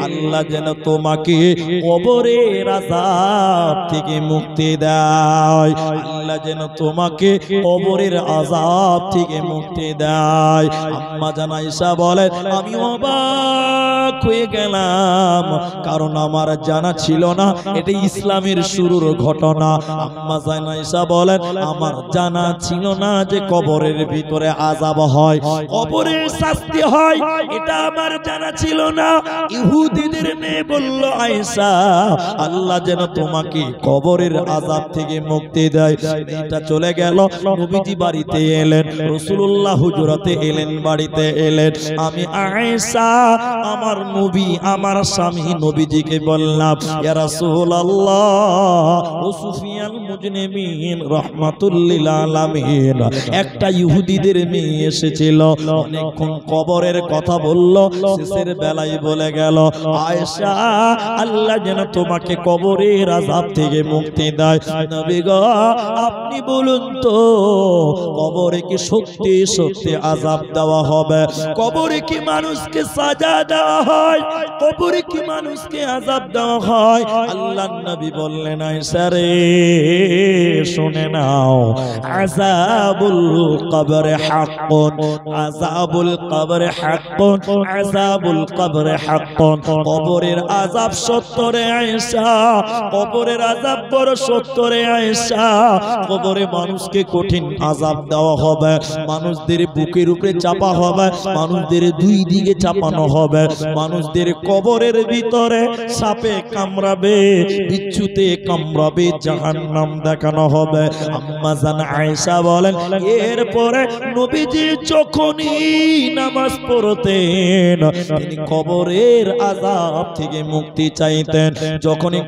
আল্লাহ যেন তোমাকে কবরের আযাব থেকে মুক্তি দেয়, আল্লাহ যেন তোমাকে কবরের আযাব থেকে মুক্তি দেয়। আম্মা জান আয়েশা বলেন, আমি অবাক হয়ে গেলাম, কারণ আমার জানা ছিল না এটা ইসলামের শুরুর ঘটনা। আম্মা জান আয়েশা বলেন, আমার জানা ছিল না যে কবরের ভিতরে আযাব হয়, কবরের শাস্তি হয়, এটা আমার জানা ছিল না। ইহুদিদের মেয়ে বলল, আয়েশা, আল্লাহ যেন তোমাকে কবরের আযাব থেকে মুক্তি দেয়। মেয়েটা চলে গেল, নবীজি বাড়িতে এলেন, রাসূলুল্লাহ হুজরাতে এলেন, বাড়িতে এলেন। আমি আয়েশা আমার নবী, আমার স্বামী নবীজিকে বললাম, ইয়া রাসূলুল্লাহ, ও সুফিয়ান মুজনিমিন রাহমাতুল লিল আলামিন, একটা ইহুদিদের মেয়ে এসেছিল, অনেকক্ষণ কবরের কথা বলল, শেষের বেলায় বলে গেল, আয়েশা, আল্লাহ যেন তোমাকে কবরের আযাব থেকে মুক্তি দেয়। নবী গো, আপনি বলুন তো, কবরে কি সত্যি সত্যি আযাব দেওয়া হবে? কবরে কি মানুষকে সাজা দেওয়া হয়? কবরে কি মানুষকে আযাব দেওয়া হয়? আল্লাহর নবী বললেন, আয়েশা রে, শুনে নাও, আযাবুল কবরে হাক্কুন, আযাবুল কবরে হাক্কুন, আযাবুল কবরে হাক্কুন, কবরের আযাব সত্য রে আয়েশা, কবরের আযাব বড় সত্য রে আয়েশা। কবরে মানুষকে কঠিন আযাব দেওয়া হবে, মানুষদের বুকের উপরে চাপা হবে, মানুষদের দুই দিকে চাপানো হবে, মানুষদের কবরের ভিতরে সাপে কামড়াবে, বিচ্ছুতে কামড়াবে, জাহান্নাম দেখানো হবে। আম্মা জান আয়েশা বলেন, এরপরে নবীজি যখনই নামাজ পড়তেন, তিনি কবরের আযাব থেকে মুক্তি চাইতেন, যখনই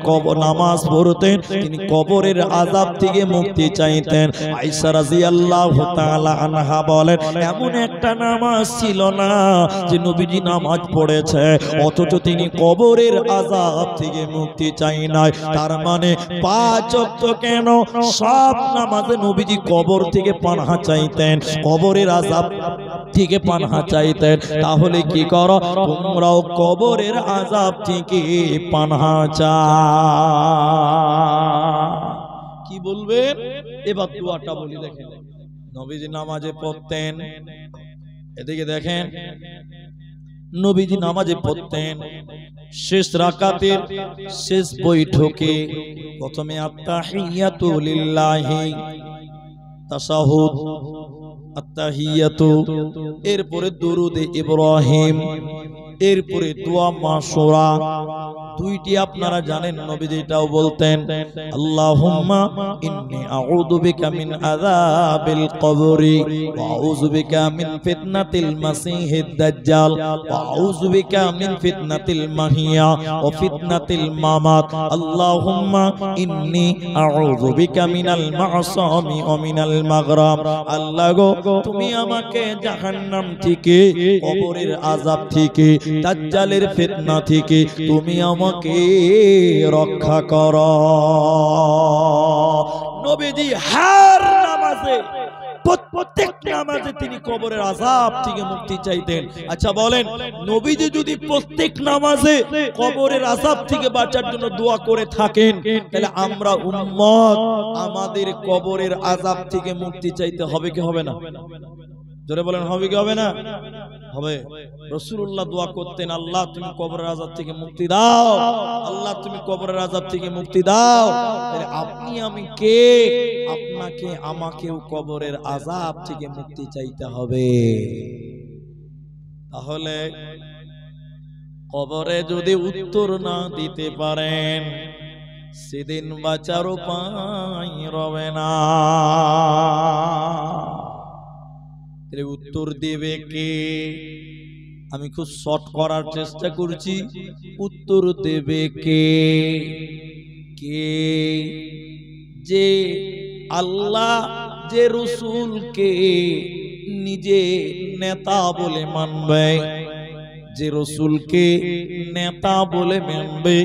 নামাজ পড়তেন তিনি কবরের আযাব থেকে মুক্তি চাইতেন। আয়েশা রাদিয়াল্লাহু তাআলা আনহা বলেন, এমন একটা নামাজ ছিল না যে নবীজি নামাজ পড়েছে অথচ তিনি কবরের আযাব থেকে মুক্তি চাই নাই। তার মানে 5 ওয়াক্ত কেন, সব নামাজে নবীজি কবর থেকে পানাহ চাইতেন, কবরের আযাব থেকে পানাহ চাইতেন। তাহলে কি করো, তোমরাও কবরের আযাব থেকে পানাহ চাও। কি বলবেন এবার? দোয়াটা বলি দেখেন, নবীজি নামাজে পড়তেন, এদিকে দেখেন, নবীজি নামাজে পড়তেন, শেষ রাকাতের শেষ বৈঠকে প্রথমে আত্তাহিয়াতু লিল্লাহি, তাশাহুদ, আত্তাহিয়াতু, এরপরে দুরুদে ইব্রাহিম, এরপরে দোয়া মাসুরা, দুইটি আপনারা জানেন নবীজি এটাও বলতেন, আল্লাহুম্মা ইন্নী আউযু বিকা মিন আযাবিল কবরি ওয়া আউযু বিকা মিন ফিতনাতিল মাসিহিদ দাজ্জাল ওয়া আউযু বিকা মিন ফিতনাতিল মাহিয়া ওয়া ফিতনাতিল মামাত। আল্লাহুম্মা ইন্নী আউযু বিকা মিনাল মাসামি ওয়া মিনাল মাগরাম। আল্লাহ গো, তুমি আমাকে জাহান্নাম থেকে, কবরের আযাব থেকে, দাজ্জালের ফিতনা থেকে তুমি আমাকে রক্ষা করো। নবীজি হার নামাজে, প্রত্যেক নামাজে তিনি কবরের আযাব থেকে মুক্তি চাইতেন। আচ্ছা বলেন, নবীজি যদি প্রত্যেক নামাজে কবরের আযাব থেকে বাঁচার জন্য দোয়া করে থাকেন, তাহলে আমরা উম্মত আমাদের কবরের আযাব থেকে মুক্তি চাইতে হবে কি হবে না? জোরে বলেন, হবে কি হবে না? হবে। রাসূলুল্লাহ দোয়া করতেন, আল্লাহ তুমি কবরের আযাব থেকে মুক্তি দাও, আল্লাহ তুমি কবরের আযাব থেকে মুক্তি দাও। তাহলে আপনি আমি কে? আপনাকে আমাকেও কবরের আযাব থেকে মুক্তি চাইতে হবে। তাহলে কবরে যদি উত্তর না দিতে পারেন, সেদিন বাঁচার উপায় রবে না। উত্তর দেবে কে? আমি খুব শর্ট করার চেষ্টা করছি। উত্তর দেবে কে? কে যে আল্লাহ, যে রাসূলকে নিজে নেতা বলে মানবে, যে রাসূলকে নেতা বলে মানবে,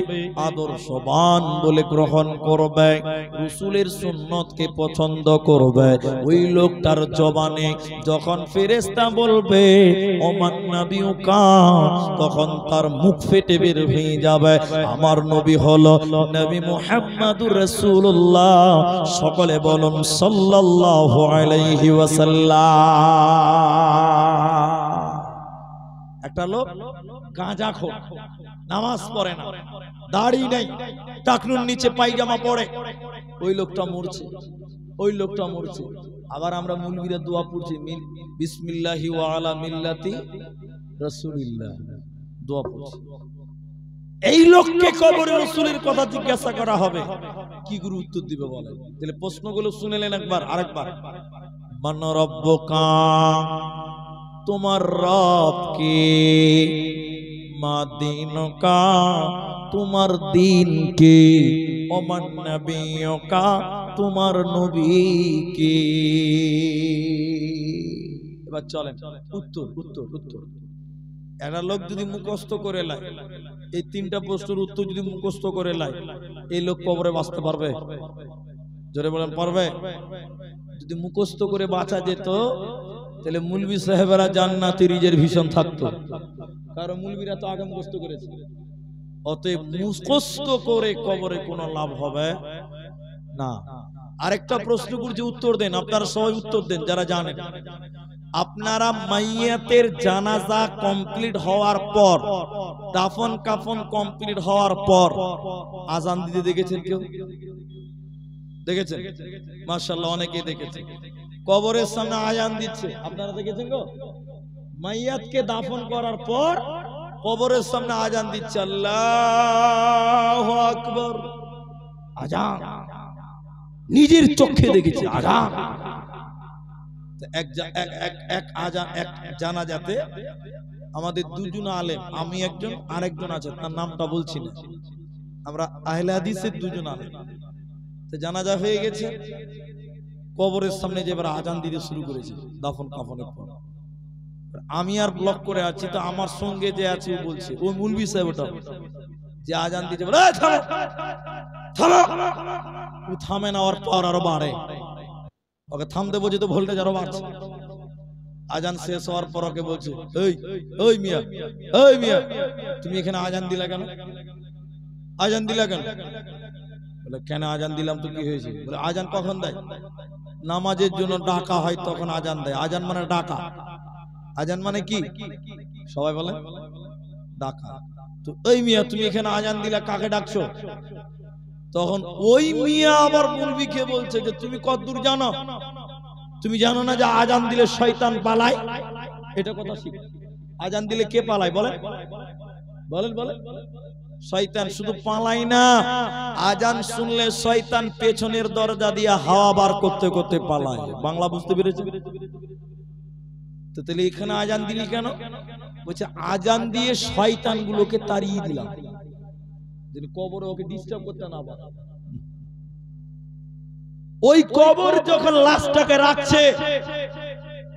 আদর্শবান বলে গ্রহণ করবে, রাসূলের সুন্নতকে পছন্দ করবে, ওই লোকটার জবানে যখন ফেরেশতা বলবে ওমান নাবিয়ুকা, তখন তার মুখ ফেটে বের হয়ে যাবে, আমার নবী হলো নবী মুহাম্মদুর রাসূলুল্লাহ। সকলে বলুন সাল্লাল্লাহু আলাইহি ওয়াসাল্লাম। একটা লোক গাঁজাখোর, নামাজ পড়ে না, দাড়ি নেই, টাকনুর নিচে পায়জামা পড়ে, ওই লোকটা মরছে, ওই লোকটা মরছে। আবার আমরা মুলবিরা দোয়া পড়ছি, বিসমিল্লাহি ওয়া আলা মিল্লাতি রাসূলিল্লাহ, দোয়া পড়ছি। এই লোককে কবরে রাসূলের কথা জিজ্ঞাসা করা হবে, কি গুরু উত্তর দিবে বলেন? তাহলে প্রশ্নগুলো শুনেলেন একবার, আরেকবার। মান রব্বুকা, তোমার রব কে? মা দীনুকা, তোমার দিন কে? ওমান নবিয়ুকা, তোমার নবী কে? এবার চলেন উত্তর উত্তর উত্তর। একটা লোক যদি মুখস্থ করে লাই, এই তিনটা প্রশ্নের উত্তর যদি মুখস্থ করে লাই, এই লোক কবরে বাঁচতে পারবে? জোরে বলেন, পারবে? যদি মুখস্থ করে বাঁচা যেত, তাহলে মুলবি সাহেবেরা জান্নাতে রিজার্ভেশন থাকতো, কারণ মুলবিরা তো আগে মুখস্থ করেছে। অতএব মুখস্থ করে কবরে কোনো লাভ হবে না। আরেকটা প্রশ্ন করছি, উত্তর দেন আপনারা, সবাই উত্তর দেন যারা জানেন। আপনারা মাইয়াতের জানাজা কমপ্লিট হওয়ার পর, দাফন কাফন কমপ্লিট হওয়ার পর আজান দিতে দেখেছেন কেউ? দেখেছেন? মাশাআল্লাহ, অনেকেই দেখেছেন। কবরের সামনে আজান দিচ্ছে, আপনারা দেখেছেন গো? মাইয়াতকে দাফন করার পর কবরের সামনে আজান দিচ্ছে, আল্লাহু আকবার, আজান, নিজের চোখে দেখেছি আজান। এক আজান, এক জানাজাতে আমাদের দুজন আলেম, আমি একজন, আরেকজন আছে, তার নামটা বলছি না, আমরা আহলে হাদিসের দুজন আলেম, তো জানাজা হয়ে গেছে, কবরের সামনে যে এবার আজান দিতে শুরু করেছে দাফন কাফনের পর। আমি আর ব্লক করে আছি, তো আমার সঙ্গে যে আছে ও বলছে, ও মুলবি সাহেব, ওটা যে আজান দিতে বলে ও থামে না, ওর পাওয়ার আরো বাড়ে, ওকে থামতে বলছে তো ভোল্টেজ আরো বাড়ছে। আজান শেষ হওয়ার পর ওকে বলছে, ওই মিয়া, ওই মিয়া, তুমি এখানে আজান দিলা কেন? আজান দিলা কেন? বলে কেন আজান দিলাম তো কি হয়েছে? বলে আজান কখন দেয়? নামাজের জন্য ডাকা হয় তখন আজান দেয়। আজান মানে ডাকা, আজান মানে কি? সবাই বলে ডাকা। তো ওই মিয়া তুমি এখানে আজান দিলা, কাকে ডাকছো? তখন ওই মিয়া আবার মুলবিকে বলছে যে তুমি কতদূর জানো? তুমি জানো না যে আজান দিলে শয়তান পালায়? এটা কথা শিখ। আজান দিলে কে পালায় বলেন? বলেন বলেন। শয়তান শুধু পালায় না, আজান শুনলে শয়তান পেছনের দরজা দিয়ে হাওয়া বার করতে করতে পালায়। বাংলা বুঝতে পেরেছে? তো তাহলে এখানে আজান দিলি কেন? বলছে আজান দিয়ে শয়তান গুলোকে তাড়িয়ে দিলাম, যেন কবরে ওকে ডিস্টার্ব করতে না পারে। ওই কবর যখন লাশটাকে রাখছে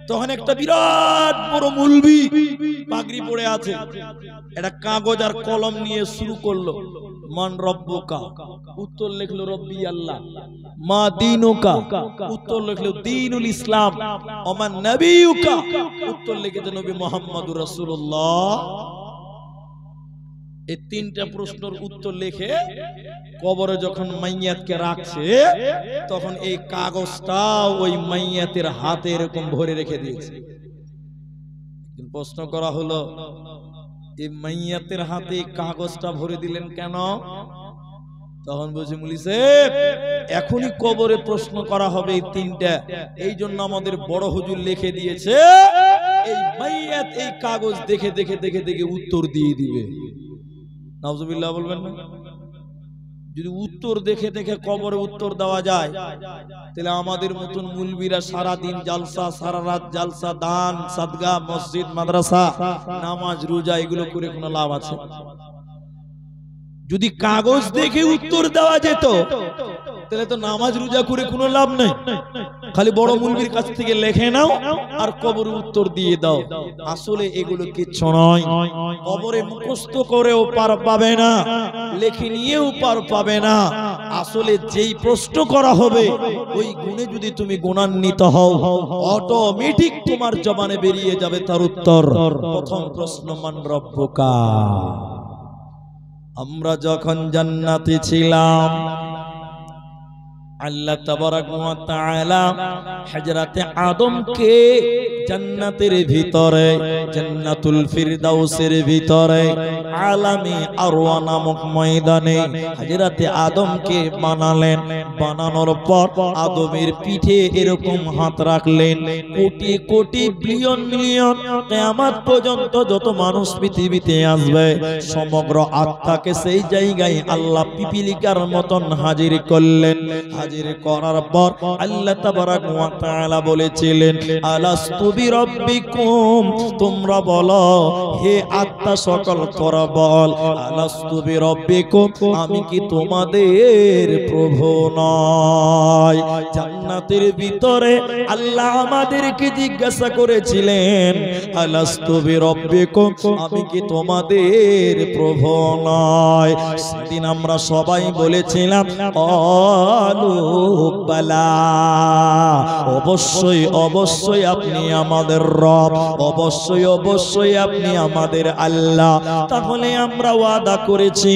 তখন একটা বিরাট বড় মুলবি পাগড়ি পড়ে আছে, একটা কাগজ আর কলম নিয়ে শুরু করলো, মান রব্বুকা, উত্তর লিখলো রব্বি আল্লাহ। মা দীনুকা, উত্তর লিখলো দীনুল ইসলাম। ওমান নবিয়ুকা, উত্তর লিখেছে নবী মুহাম্মদুর রাসূলুল্লাহ। এই তিনটা প্রশ্নের উত্তর লিখে কবরে যখন মাইয়াতকে রাখছে তখন এই কাগজটা ওই মাইয়াতের হাতে এরকম ভরে রেখে দিয়েছে। প্রশ্ন করা হলো, এই মাইয়াতের হাতে কাগজটা ভরে দিলেন কেন? তখন বলছে মুলি সাহেব এখনই কবরে প্রশ্ন করা হবে এই তিনটা, এই জন্য আমাদের বড় হুজুর লিখে দিয়েছে এই মাইয়াত এই কাগজ দেখে দেখে দেখে দেখে উত্তর দিয়ে দিবে। নাউজুবিল্লাহ বলবেন না? যদি উত্তর দেখে দেখে কবরে উত্তর দেওয়া যায় তাহলে আমাদের মতন মুলবিরা সারা দিন জালসা, সারা রাত জালসা, দান সাদগা, মসজিদ মাদ্রাসা, নামাজ রোজা এগুলো করে কোনো লাভ আছে? যদি কাগজ দেখে উত্তর দেওয়া যেত তাহলে তো নামাজ রোজা করে কোনো লাভ নেই। খালি বড় মুলবির কাছ থেকে লিখে নাও আর কবরে উত্তর দিয়ে দাও। আসলে এগুলো কিচ্ছু নয়। কবরে মুখস্থ করেও পার পাবে না, লিখে নিয়েও পার পাবে না। আসলে যেই প্রশ্ন করা হবে ওই গুণে যদি তুমি গুণান্বিত হও অটোমেটিক তোমার জবানে বেরিয়ে যাবে তার উত্তর। প্রথম প্রশ্ন মান রব্বুকা। আমরা যখন জান্নাতে ছিলাম আল্লাহ তাবারাক ওয়া তাআলা হযরতে আদমকে জান্নাতের ভিতরে, জান্নাতুল ফিরদাউসের ভিতরে আলামে আরওয়া নামক ময়দানে হযরতে আদমকে বানালেন। বানানোর পর আদমের পিঠে এরকম হাত রাখলেন। কোটি কোটি বিলিয়ন মিলিয়ন কিয়ামত পর্যন্ত যত মানুষ পৃথিবীতে আসবে সমগ্র আত্মাকে সেই জায়গায় আল্লাহ পিপিলিকার মতন হাজির করলেন। হাজির করার পর আল্লাহ তাবারাক ওয়া তাআলা বলেছিলেন আলাস্তু বিরাব্বিকুম, তোমরা বলো হে আত্মা সকল তোরা বল আলাস্তু বিরাব্বিকুম, আমি কি তোমাদের প্রভু নয়? জান্নাতের ভিতরে আল্লাহ আমাদেরকে জিজ্ঞাসা করেছিলেন আলাস্তু বিরাব্বিকুম, আমি কি তোমাদের প্রভু নয়? সেদিন আমরা সবাই বলেছিলাম আলু বালা, অবশ্যই অবশ্যই আপনি আমাদের রব, অবশ্যই অবশ্যই আপনি আমাদের আল্লাহ। তাহলে আমরা ওয়াদা করেছি,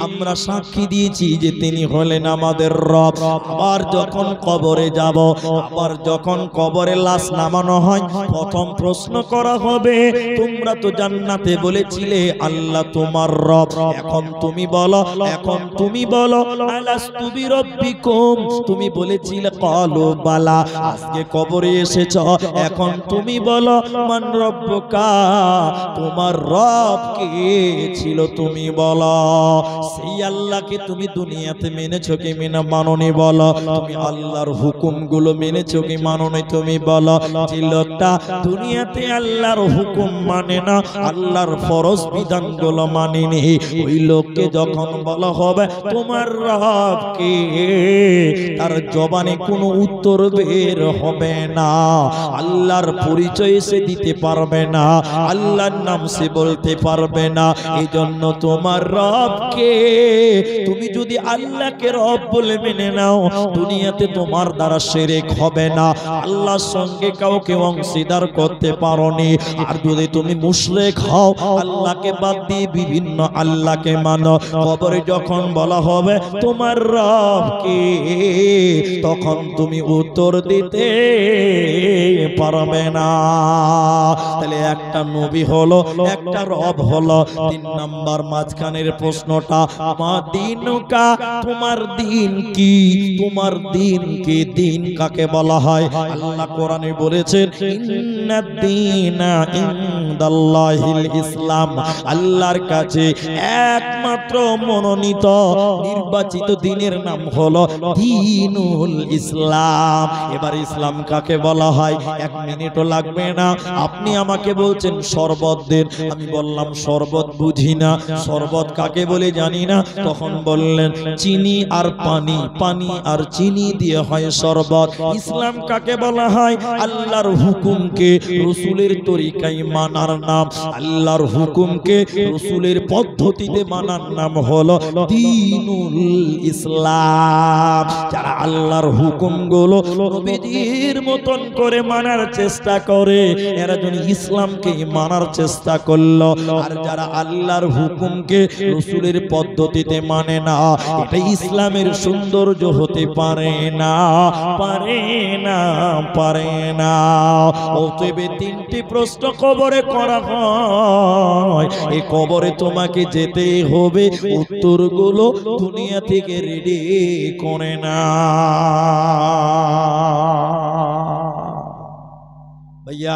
আমরা সাক্ষী দিয়েছি যে তিনি হলেন আমাদের রব। আবার যখন কবরে যাব, আবার যখন কবরে লাশ নামানো হয় প্রথম প্রশ্ন করা হবে তোমরা তো জান্নাতে বলেছিলে আল্লাহ তোমার রব, এখন তুমি বলো, এখন তুমি বলো আলাস্তু বিরাব্বিকুম, তুমি বলেছিলে ক্বালু বালা। আজকে কবরে এসেছ, এখন তুমি বলো মান রব্বুকা, তোমার রব কে ছিল তুমি বলো। সেই আল্লাহকে তুমি দুনিয়াতে মেনেছো কি মানোনি বলো। তুমি আল্লাহর হুকুমগুলো মেনেছো কি মানোনি তুমি বলো। যে লোকটা দুনিয়াতে আল্লাহর হুকুম মানে না, আল্লাহর ফরজ বিধানগুলো মানেনি, ওই লোককে যখন বলা হবে তোমার রব কে, তার জবানে কোনো উত্তর বের হবে না, আল্লাহর পরিচয় সে দিতে পারবে না, আল্লাহর নাম সে বলতে পারবে না। এই জন্য তোমার রবকে, তুমি যদি আল্লাহকে রব বলে মেনে নাও দুনিয়াতে তোমার দ্বারা শিরক হবে না, আল্লাহর সঙ্গে কাউকে অংশীদার করতে পারোনি। আর যদি তুমি মুশরিক হও, আল্লাহকে বাদ দিয়ে বিভিন্ন আল্লাহকে মানো, কবরে যখন বলা হবে তোমার রবকে, তখন তুমি উত্তর দিতে পারবে না। তাহলে একটা নবী হলো, একটা রব হলো। 3 নাম্বার মাঝখানের প্রশ্নটা মা দীনুকা, তোমার দিন কি, তোমার দিন কি, দিন কাকে বলা হয়? আল্লাহ কোরআনে বলেছেন ইন্নাদ-দীনা ইনদাল্লাহিল ইসলাম, আল্লাহর কাছে একমাত্র মনোনীত নির্বাচিত দ্বীনের নাম হলো দ্বীনুল ইসলাম। এবার ইসলাম কাকে বলা হয়? 1 মিনিটও লাগবে না। আপনি আমাকে বলছেন শরবত দেন, আমি বললাম শরবত বুঝি না, শরবত কাকে বলে জানি না। তখন বললেন চিনি আর পানি, পানি আর চিনি দিয়ে হয় শরবত। ইসলাম কাকে বলা হয়? আল্লাহর হুকুমকে রাসূলের তরিকায় মানার নাম, আল্লাহর হুকুমকে রাসূলের পদ্ধতিতে মানার নাম হলো দ্বীনুল ইসলাম। যারা আল্লাহর হুকুমগুলো নবীজির মতন করে মানার চেষ্টা করে এরা যেন ইসলামকে মানার চেষ্টা করলো। আর যারা আল্লাহর হুকুমকে রাসূলের পদ্ধতিতে মানে না, এটা ইসলামের সৌন্দর্য হতে পারে না, পারে না, পারে না। অতএব 3টি প্রশ্ন কবরে করা হয়, এই কবরে তোমাকে যেতে হবে, উত্তরগুলো দুনিয়া থেকে রেডি করে না। ভাইয়া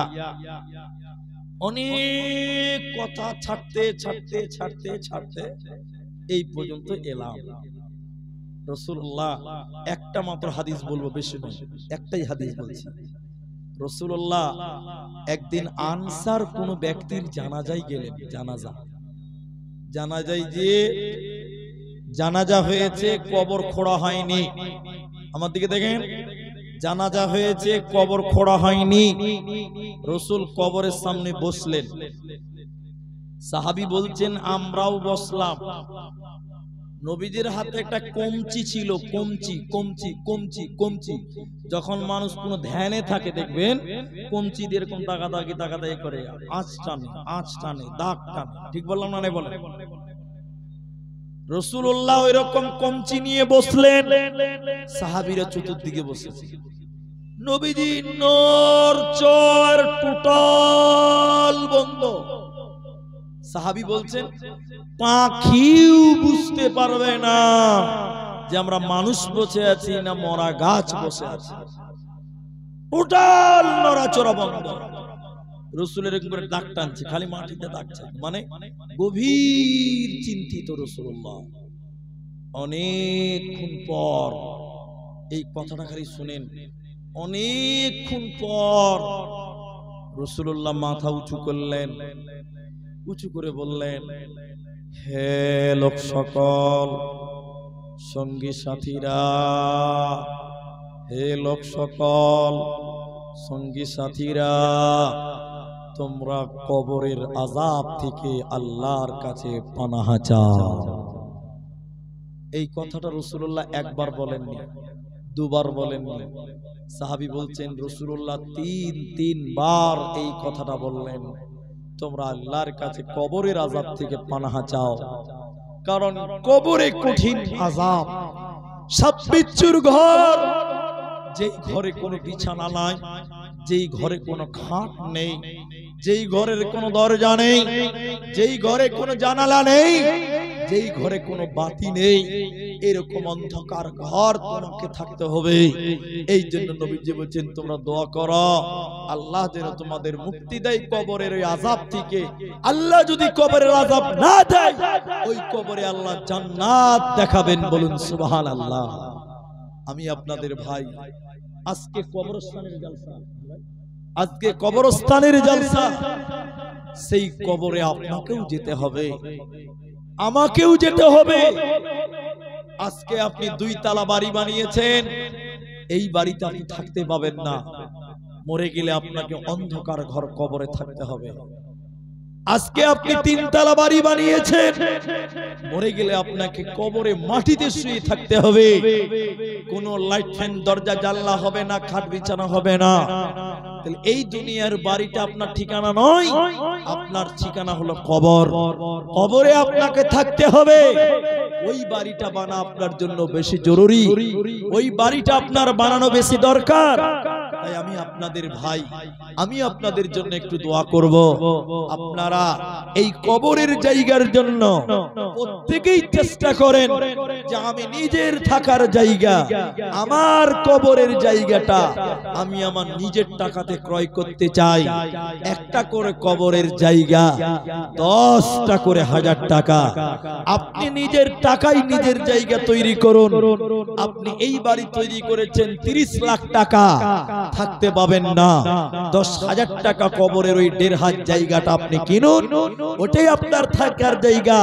অনেক কথা ছাড়তে ছাড়তে ছাড়তে ছাড়তে এই পর্যন্ত এলাম। রাসূলুল্লাহ একটা মাত্র হাদিস বলবো, বেশি নয়, একটাই হাদিস বলছি। রাসূলুল্লাহ একদিন আনসার কোন ব্যক্তির জানাজায় গেলেন। জানাজায় যে জানাজা হয়েছে, কবর খোঁড়া হয়নি। আমার দিকে দেখেন, জানাজা হয়েছে, কবর খোঁড়া হয়নি। রাসূল কবরের সামনে বসলেন। সাহাবী বলছেন আমরাও বসলাম। নবীজির হাতে একটা কমচি ছিল, কমচি কমচি কমচি কমচি। যখন মানুষ কোনো ধ্যানে থাকে দেখবেন কমচি দিয়ে এরকম তাকাতাকি তাকাতাকি করে, আঁচ টানে, দাগ টানে। ঠিক বললাম না? বলেন। রাসূলুল্লাহ এরকম কমচি নিয়ে বসলেন, সাহাবীরা চতুর্দিকে বসেছে। নবীজি নড়চড় টোটাল বন্ধ। সাহাবী বলছেন পাখিও বুঝতে পারবে না যে আমরা মানুষ বসে আছি না মরা গাছ বসে আছি। টোটাল নড়াচড়া বন্ধ। রাসূলের এরকম করে দাগ টানছে, খালি মাটিতে দাগছে, মানে গভীর চিন্তিত রাসূলুল্লাহ। অনেকক্ষণ পর এই কথাটা খালি শুনেন, অনেকক্ষণ পর রাসূলুল্লাহ মাথা উঁচু করলেন, উঁচু করে বললেন হে লোক সকল, সঙ্গী সাথীরা, হে লোক সকল, সঙ্গী সাথীরা, তোমরা কবরের আযাব থেকে আল্লাহর কাছে পানাহ চাও। এই কথাটা রাসূলুল্লাহ একবার বলেননি, দুবার বলেননি। সাহাবী বলছেন রাসূলুল্লাহ তিন বার এই কথাটা বললেন, তোমরা আল্লাহর কাছে কবরের আযাব থেকে পানাহ চাও। কারণ কবরে কঠিন আযাব। সাপ বিচ্ছুর ঘর, যেই ঘরে কোনো বিছানা নাই, যেই ঘরে কোনো খাট নেই, যেই ঘরের কোনো দরজা নেই, যেই ঘরে কোনো জানালা নেই, যেই ঘরে কোনো বাতি নেই, এরকম অন্ধকার ঘর তোমাকে থাকতে হবে। এই জন্য নবীজি বলেন তোমরা দোয়া করো আল্লাহ যেন তোমাদের মুক্তি দেয় কবরের ওই আযাব থেকে। আল্লাহ যদি কবরের আযাব না দেয়, ওই কবরে আল্লাহ জান্নাত দেখাবেন। বলুন সুবহানাল্লাহ। আমি আপনাদের ভাই, আজকে কবরস্থানের জলসা, আজকে কবরস্থানের জলসা। সেই কবরে আপনাকেও যেতে হবে, আমাকেও যেতে হবে। আজকে আপনি 2 তলা বাড়ি বানিয়েছেন, এই বাড়িতে আপনি থাকতে পাবেন না। মরে গেলে আপনাকে অন্ধকার ঘর কবরে থাকতে হবে। আজকে আপনি 3 তলা বাড়ি বানিয়েছেন, মরে গেলে আপনাকে কবরে মাটিতে শুয়ে থাকতে হবে। কোনো লাইট ফ্যান দরজা জানলা হবে না, খাট বিছানা হবে না। তাহলে এই দুনিয়ার বাড়িটা আপনার ঠিকানা নয়, আপনার ঠিকানা হলো কবর। কবরে আপনাকে থাকতে হবে। ওই বাড়িটা বানা আপনার জন্য বেশি জরুরি, ওই বাড়িটা আপনার বানানো বেশি দরকার। তাই আমি আপনাদের ভাই, আমি আপনাদের জন্য একটু দোয়া করব। আপনারা এই কবরের জায়গার জন্য প্রত্যেকেই চেষ্টা করেন যে আমি নিজের থাকার জায়গা, আমার কবরের জায়গাটা আমি আমার নিজের টাকাতে ক্রয় করতে চাই। একটা করে কবরের জায়গা 10টা করে 1000 টাকা। আপনি নিজের টাকায় নিজের জায়গা তৈরি করুন। আপনি এই বাড়ি তৈরি করেছেন 30 লাখ টাকা, থাকতে পাবেন না। 10,000 টাকা কবরের ওই 1.5 জায়গাটা আপনি কিনুন, ওটাই আপনার থাকার জায়গা।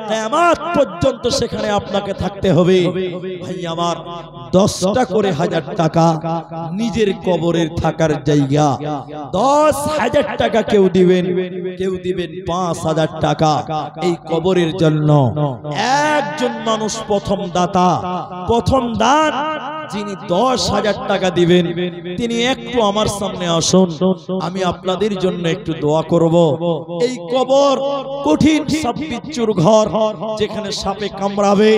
কিয়ামত পর্যন্ত সেখানে আপনাকে থাকতে হবে। ভাই আমার, 10টা করে 1000 টাকা নিজের কবরের থাকার জায়গা। 10,000 টাকা কেউ দিবেন, কেউ দিবেন 5,000 টাকা এই কবরের জন্য। একজন মানুষ প্রথম দাতা, প্রথম দান যিনি 10,000 টাকা দিবেন, তিনি একটু আমার সামনে আসুন, আমি আপনাদের জন্য একটু দোয়া করব। এই কবর কঠিন সাপ বিচ্ছুর ঘর, যেখানে সাপে কামড়াবে,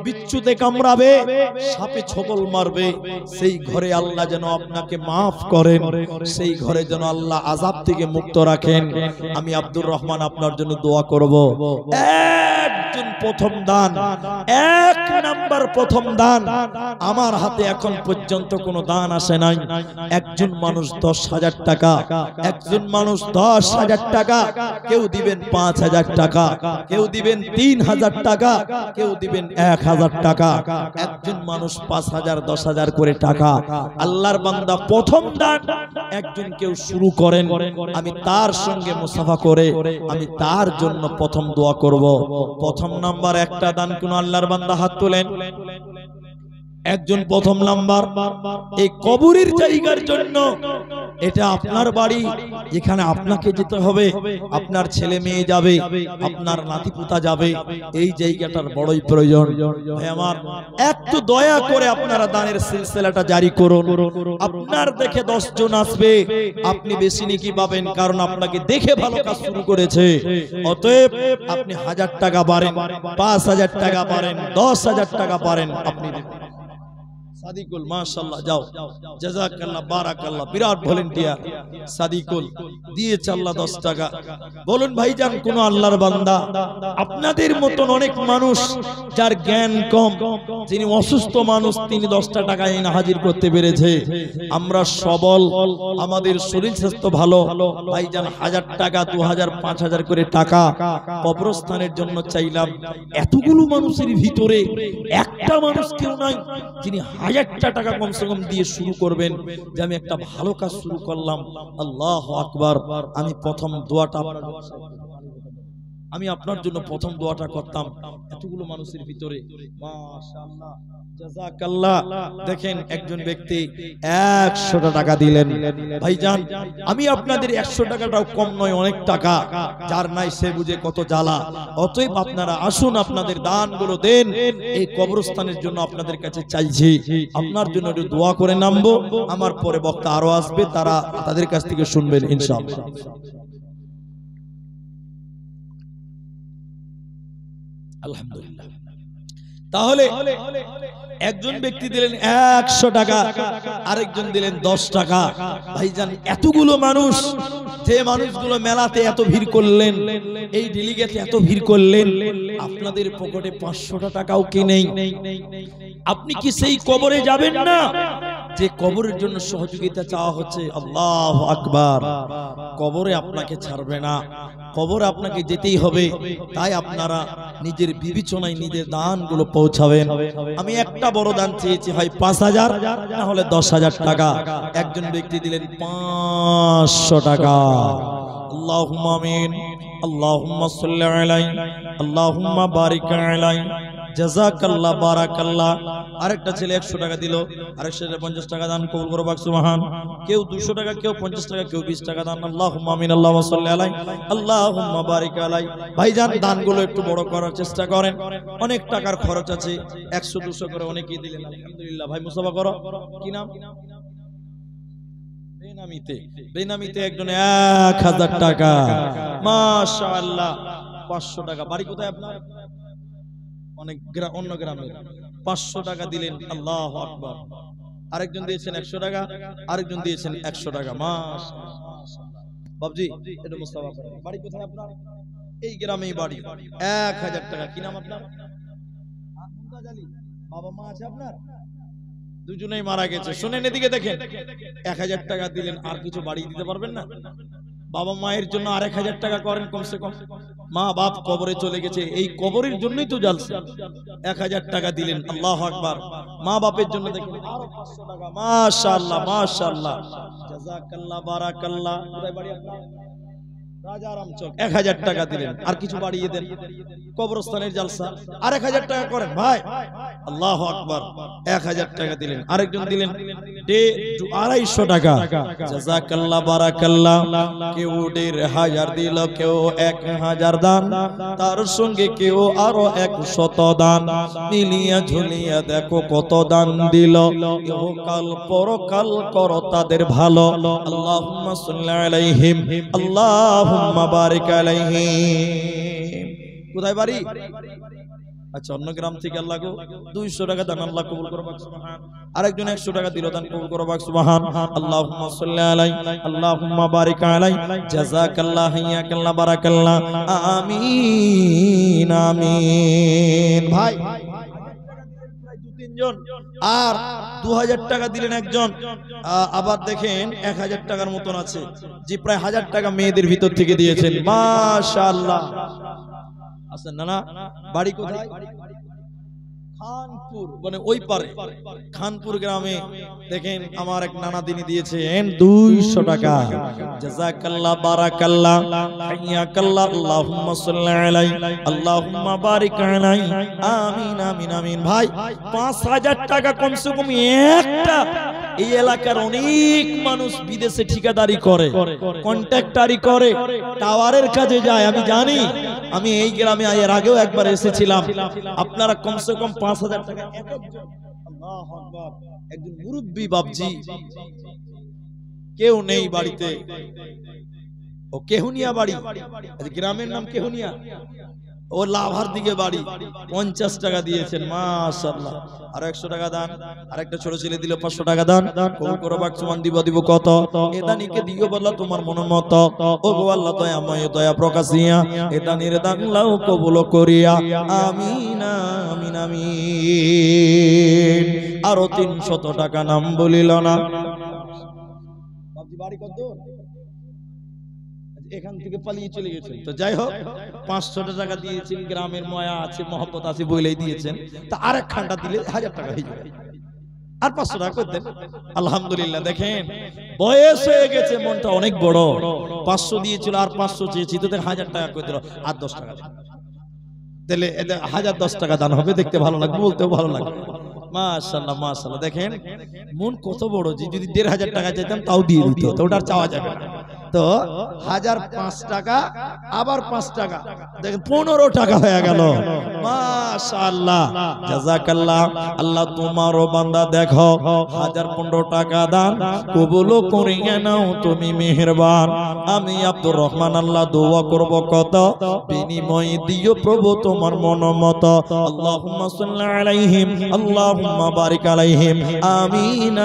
বিচ্ছুতে কামড়াবে, সাপে ছোবল মারবে, সেই ঘরে আল্লাহ যেন আপনাকে মাফ করেন, সেই ঘরে যেন আল্লাহ আযাব থেকে মুক্ত রাখেন। আমি আব্দুর রহমান আপনার জন্য দোয়া করব। একজন প্রথম দান, 1 নাম্বার প্রথম দান। আমার হাতে এখন পর্যন্ত কোনো দান আসে নাই। একজন মানুষ 10,000 টাকা, একজন মানুষ 10,000 টাকা, কেউ দিবেন 5,000 টাকা, কেউ দিবেন 3,000 টাকা, কেউ দিবেন 1,000 টাকা। একজন মানুষ 5,000 10,000 করে টাকা। আল্লাহর বান্দা প্রথম দান একজন কেউ শুরু করেন, আমি তার সঙ্গে মুসাফা করে আমি তার জন্য প্রথম দোয়া করব। প্রথম নাম্বার একটা দান কোন আল্লাহর বান্দা হাত তোলেন। একজন প্রথম নাম্বার এই কবরের জায়গার জন্য। এটা আপনার বাড়ি, যেখানে আপনাকে যেতে হবে, আপনার ছেলে মেয়ে যাবে, আপনার নাতিপুতা যাবে, এই জায়গাটার বড়ই প্রয়োজন। ভাই আমার, একটু দয়া করে আপনারা দানের সিলসিলাটা জারি করুন। আপনার দেখে 10 জন আসবে, আপনি বেশি নেকি পাবেন, কারণ আপনাকে দেখে ভালো কাজ শুরু করেছে। অতএব আপনি 1000 টাকা পারেন, 5,000 টাকা পারেন, 10,000 টাকা পারেন, আপনি সাদিকুল মাশাআল্লাহ, যাও, জাযাকাল্লাহ, বারাকাল্লাহ, বিরাট ভলেন্টিয়ার সাদিকুল দিয়েছে আল্লাহ 10 টাকা। বলুন ভাইজান, কোন আল্লাহর বান্দা, আপনাদের মতন অনেক মানুষ যার জ্ঞান কম, যিনি অসুস্থ মানুষ, তিনি 10টা টাকা এনে হাজির করতে পেরেছে। আমরা সবল, আমাদের শরীর স্বাস্থ্য ভালো, ভাইজান 1000 টাকা, 2000, 5000 করে টাকা কবরস্থানের জন্য চাইলাম। এতগুলো মানুষের ভিতরে একটা মানুষ কেউ নাই যিনি 1000টা টাকা কমসে কম দিয়ে শুরু করবেন, যে আমি একটা ভালো কাজ শুরু করলাম। আল্লাহু আকবার। আমি প্রথম দোয়াটা, আমি আপনার জন্য প্রথম দোয়াটা করতাম এতগুলো মানুষের ভিতরে। মাশাআল্লাহ, জাযাকাল্লাহ। দেখেন একজন ব্যক্তি 100 টাকা দিলেন। ভাইজান, আমি আপনাদের 100 টাকাটাও কম নয়, অনেক টাকা। যার নাই সে বুঝে কত জ্বালা। অতএব আপনারা আসুন, আপনাদের দানগুলো দেন। এই কবরস্থানের জন্য আপনাদের কাছে চাইছি, আপনার জন্য একটু দোয়া করে নামবো। আমার পরে বক্তা আরো আসবে, তারা তাদের কাছ থেকে শুনবেন ইনশাআল্লাহ। আলহামদুলিল্লাহ। তাহলে একজন ব্যক্তি দিলেন 100 টাকা, আরেকজন দিলেন 10 টাকা। ভাইজান, এতগুলো মানুষ, যে মানুষগুলো মেলাতে এত ভিড় করলেন, এই ডেলিগেটে এত ভিড় করলেন, আপনাদের পকেটে 500 টাকাও কি নেই? আপনি কি সেই কবরে যাবেন না যে কবরের জন্য সহযোগিতা চাওয়া হচ্ছে? আল্লাহু আকবার। কবরে আপনাকে ছাড়বে না, কবরে আপনাকে যেতেই হবে। তাই আপনারা নিজের বিবেচনায় নিজের দানগুলো পৌঁছাবেন। আমি একটা বড় দান চেয়েছি, হয় 5,000 না হলে 10,000 টাকা। একজন ব্যক্তি দিলেন 500 টাকা। আল্লাহুম্মা আমিন, আল্লাহুম্মা সাল্লি আলাইহি, আল্লাহুম্মা বারিক আলাইহি, জাযাকাল্লাহ, বারাকাল্লাহ। আরেকটা ছেলে 100 টাকা দিল, আরেক ছেলে 50 টাকা দান কবুল করো বাক সুবহান। কেউ 200 টাকা, কেউ 50 টাকা, কেউ 20 টাকা দান। আল্লাহুম্মা আমিন, আল্লাহুম্মা সাল্লি আলাইহি, আল্লাহুম্মা বারিক আলাইহি। ভাইজান, দানগুলো একটু বড় করার চেষ্টা করেন। অনেক টাকার খরচ আছে, 100 200 করে অনেকেই দিলেন। আলহামদুলিল্লাহ। ভাই মুসাফা করো, কি নাম? বেনামিতে একজন 1000 টাকা। মাশাআল্লাহ। 500 টাকা। বাড়ি কোথায় আপনার? অনেক অন্য গ্রামে। 500 টাকা দিলেন। আল্লাহু আকবার। আরেকজন দিয়েছেন 100 টাকা, আরেকজন দিয়েছেন 100 টাকা। মাশাআল্লাহ বাবজি, এটা মুস্তাফা করেন। বাড়ি কোথায় আপনার? এই গ্রামেই বাড়ি। 1000 টাকা। কি নাম আপনার? মুমতাজ আলী। বাবা মা আছে আপনার? দুজনেই মারা গেছে। শুনেন, এদিকে দেখেন। 1000 টাকা দিলেন, আর কিছু বাড়িয়ে দিতে পারবেন না? বাবা মায়ের জন্য আর 1000 টাকা করেন কমসে কম। মা বাপ কবরে চলে গেছে, এই কবরের জন্যই তো জালসা। 1000 টাকা দিলেন, আল্লাহু আকবার। মা বাপের জন্য দেখেন আরো 500 টাকা। মাশাআল্লাহ মাশাআল্লাহ, জাযাকাল্লাহ বারাকাল্লাহ। কোথায় বাড়ি আপনার? রাজারাম চক। 1000 টাকা দিলেন, আর কিছু বাড়িয়ে দেন। কবরস্থানের জালসা, আর 1000 টাকা করেন ভাই। আল্লাহু আকবার। 1000 টাকা দিলেন, আরেকজন দিলেন 250 টাকা। জাযাকাল্লাহ বারাকাল্লাহ। কেউ 1500 দিল, কেউ 1000 দান, তার সঙ্গে কেউ আরো 100 দান। মিলিয়া ঝুলিয়া দেখো কত দান দিল। ইহকাল পরকাল করো তাদের ভালো। আল্লাহুম্মা সাল্লি আলাইহিম, আল্লাহুম্মা বারিক আলাইহিম। কোথায় বাড়ি? আচ্ছা, অন্য গ্রাম থেকে। আল্লাহ গো 200 টাকা দান, আল্লাহ কবুল করো বাক সুবহান। আরেকজন 100 টাকা দিল, দান কবুল করো বাক সুবহান। আল্লাহুম্মা সাল্লি আলাই, আল্লাহুম্মা বারিক আলাই, জাযাকাল্লাহ হাইয়াকাল্লাহ বারাকাল্লাহ। আমিন আমিন। ভাই আর 2000 টাকা দিলেন একজন। আবার দেখেন 1000 টাকার মতন আছে, যে প্রায় 1000 টাকা মেয়েদের ভিতর থেকে দিয়েছেন। মাশাআল্লাহ। আচ্ছা নানা, বাড়ি কোথায়? খানপুর, মানে ওই পারে খানপুর গ্রামে। দেখেন আমার এক নানা দিনী দিয়েছেন 200 টাকা। জাযাকাল্লাহ বারাকাল্লাহ হাইয়াকাল্লাহ। আল্লাহুম্মা সাল্লি আলাই, আল্লাহুম্মা বারিক আলাই। আমিন আমিন আমিন। ভাই 5000 টাকা কমসে কম একটা। এই এলাকার অনেক মানুষ বিদেশে ঠিকাদারি করে, কন্ট্রাক্টরি করে, টাওয়ারের কাজে যায়। আমি জানি, আমি এই গ্রামে এর আগেও একবার এসেছিলাম। আপনারা কমসে কম 5000 টাকা একজন। আল্লাহু আকবার। একজন মুরব্বি বাবজি, কেউ নেই বাড়িতে। ও কেহুনিয়া বাড়ি, গ্রামের নাম কেহুনিয়া। ও লাভার দিকে বাড়ি। 50 টাকা দিয়েছেন। মাশাআল্লাহ। আর 100 টাকা দান। আর একটা ছোট ছেলে দিল 500 টাকা দান। কবুল করো বাক সুবহান। দিব কত? এদানিকে দিও বল্লা তোমার মন মত। ও গো আল্লাহ দয়াময় দয়া প্রকাশিয়া এদানির দান লাও কবুল করিয়া। আমিন আমিন আমিন। আরো 300 টাকা নাম বলিল না। বাবজি বাড়ি কত? এখান থেকে পালিয়ে চলে গেছেন। তো যাই হোক, 500 টাকা দিয়েছেন, গ্রামের মায়া আছে, মহব্বত আছে বলেই দিয়েছেন। তা আরেক খানটা দিলে 1000 টাকা হয়ে যাবে। আর 500 টাকা করতেন। আলহামদুলিল্লাহ। দেখেন বয়স হয়ে গেছে, মনটা অনেক বড়। 500 দিয়েছিল, আর 500 চেয়েছি, তো 1000 টাকা করে দিল, আর 10 টাকা তাহলে 1010 টাকা দান হবে। দেখতে ভালো লাগবে, বলতেও ভালো লাগবে। মাশাআল্লাহ মাশাআল্লাহ। দেখেন মন কত বড়, যে যদি 1500 টাকা চাইতাম তাও দিয়ে দিত, তো ওটা চাওয়া যাবে না। তো 1005 টাকা, আবার 5 টাকা, দেখেন 15 টাকা হয়ে গেল। মাশাআল্লাহ জাযাকাল্লাহ। আল্লাহ তোমারও বান্দা দেখো 1015 টাকা দান কবুল করিয়ে নাও তুমি মেহেরবান। আমি আব্দুর রহমান আল্লাহ দোয়া করব কত, বিনিময় দিও প্রভু তোমার মন মত। আল্লাহুম্মা সাল্লি আলাইহিম, আল্লাহুম্মা বারিক আলাইহিম। আমিন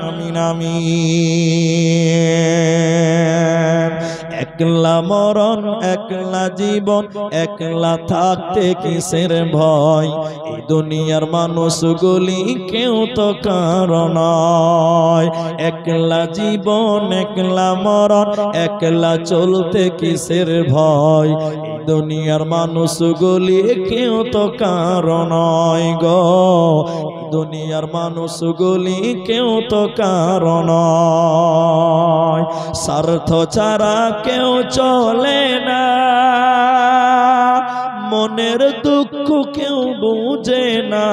আমিন আমিন। একলা মরণ, একলা জীবন, একলা থাকতে কিসের ভয়? এই দুনিয়ার মানুষগুলি কেউ তো কারো নয়। একলা জীবন, একলা মরণ, একলা চলতে কিসের ভয়? এই দুনিয়ার মানুষগুলি কেউ তো কারো নয় গো। দুনিয়ার মানুষগুলি কেউ তো কারো নয়। স্বার্থ ছাড়া কেউ চলে না, মনের দুঃখ কেউ বুঝে না।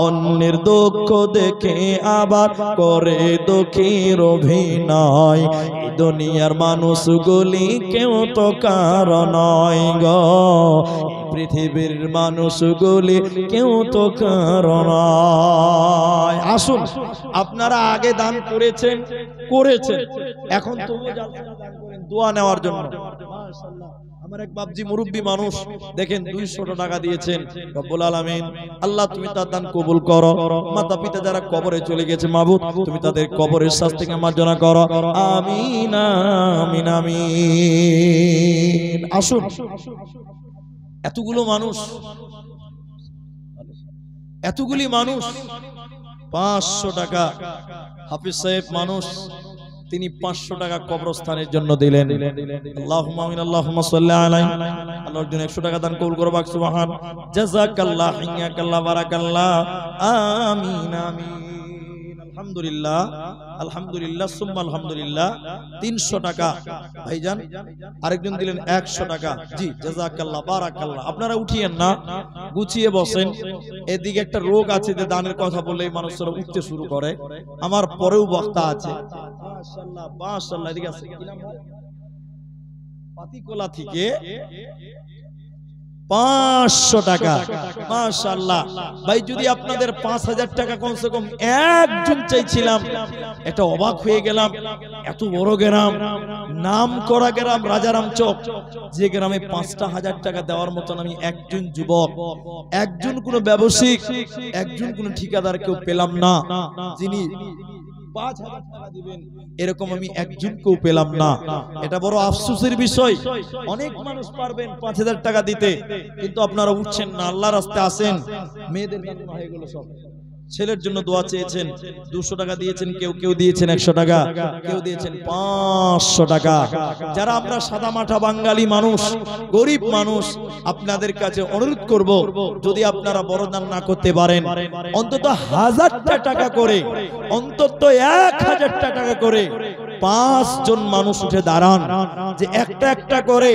অন্যের দুঃখ দেখে আবার করে দুঃখের অভিনয়। এই দুনিয়ার মানুষগুলি কেউ তো কারো নয় গো। পৃথিবীর মানুষগুলি কেউ তো কারো নয়। আসুন, আপনারা আগে দান করেছেন, এখন তবু দান করেন দোয়া নেওয়ার জন্য। আমার এক বাপজি মুরব্বী মানুষ দেখেন 200 টাকা দিয়েছেন। রব্বুল আলামিন আল্লাহ তুমি তার দান কবুল করো। মাতা পিতা যারা কবরে চলে গেছে মাবুদ তুমি তাদের কবরের শাস্তি থেকে মার্জনা করো। আমিন আমিন আমিন। আসুন এতগুলো মানুষ, এতগুলি মানুষ 500 টাকা হাফিজ সাহেব মানুষ তিনি 500 টাকা কবরস্থানের জন্য দিলেন। আল্লাহুম্মা আমিন আল্লাহুম্মা সাল্লি আলাইহি। আল্লাহর জন্য 100 টাকা দান কবুল করো। বাক সুবহান জাযাকাল্লাহ হিয়াকাল্লাহ বারাকাল্লাহ। আমিন আমিন। আলহামদুলিল্লাহ আলহামদুলিল্লাহ সুম্মা আলহামদুলিল্লাহ। 300 টাকা ভাইজান আরেকজন দিলেন 100 টাকা। জি জাযাকাল্লাহ বারাকাল্লাহ। আপনারা উঠিয়েন না, গুছিয়ে বসেন। এদিকে একটা রোগ আছে যে দানের কথা বললেই মানুষরা উঠতে শুরু করে। আমার পরেও বক্তা আছে মাশাআল্লাহ মাশাআল্লাহ। এদিকে আছে কি নাম ভাই? পাতিকোলা থেকে 500 টাকা মাশাআল্লাহ। ভাই যদি আপনাদের 5000 টাকা কমসে কম একজন চাইছিলাম, এটা অবাক হয়ে গেলাম। এত বড় গ্রাম, নাম করা গ্রাম রাজারাম চক, যে গ্রামে 5,000 টাকা দেওয়ার মতন আমি একজন যুবক, একজন কোনো ব্যবসায়িক, একজন কোনো ঠিকাদার কেউ পেলাম না যিনি 5,000 টাকা দিবেন, এরকম আমি একজনকেও পেলাম না। এটা বড় আফসোসের বিষয়। অনেক মানুষ পারবেন 5,000 টাকা দিতে, কিন্তু আপনারা উঠছেন না, আল্লাহর রাস্তায় আসেন। মেয়েদের জন্য হয়ে গেল সব, ছেলের জন্য দোয়া চেয়েছেন, 200 টাকা দিয়েছেন, কেউ দিয়েছেন 100 টাকা, কেউ দিয়েছেন 500 টাকা। যারা আমরা সাদা মাঠা বাঙালি মানুষ, গরিব মানুষ, আপনাদের কাছে অনুরোধ করব, যদি আপনারা বড় দান না করতে পারেন, অন্তত 1000 টাকা করে, অন্তত 1000 টাকা করে 5 জন মানুষ উঠে দাঁড়ান, যে একটা একটা করে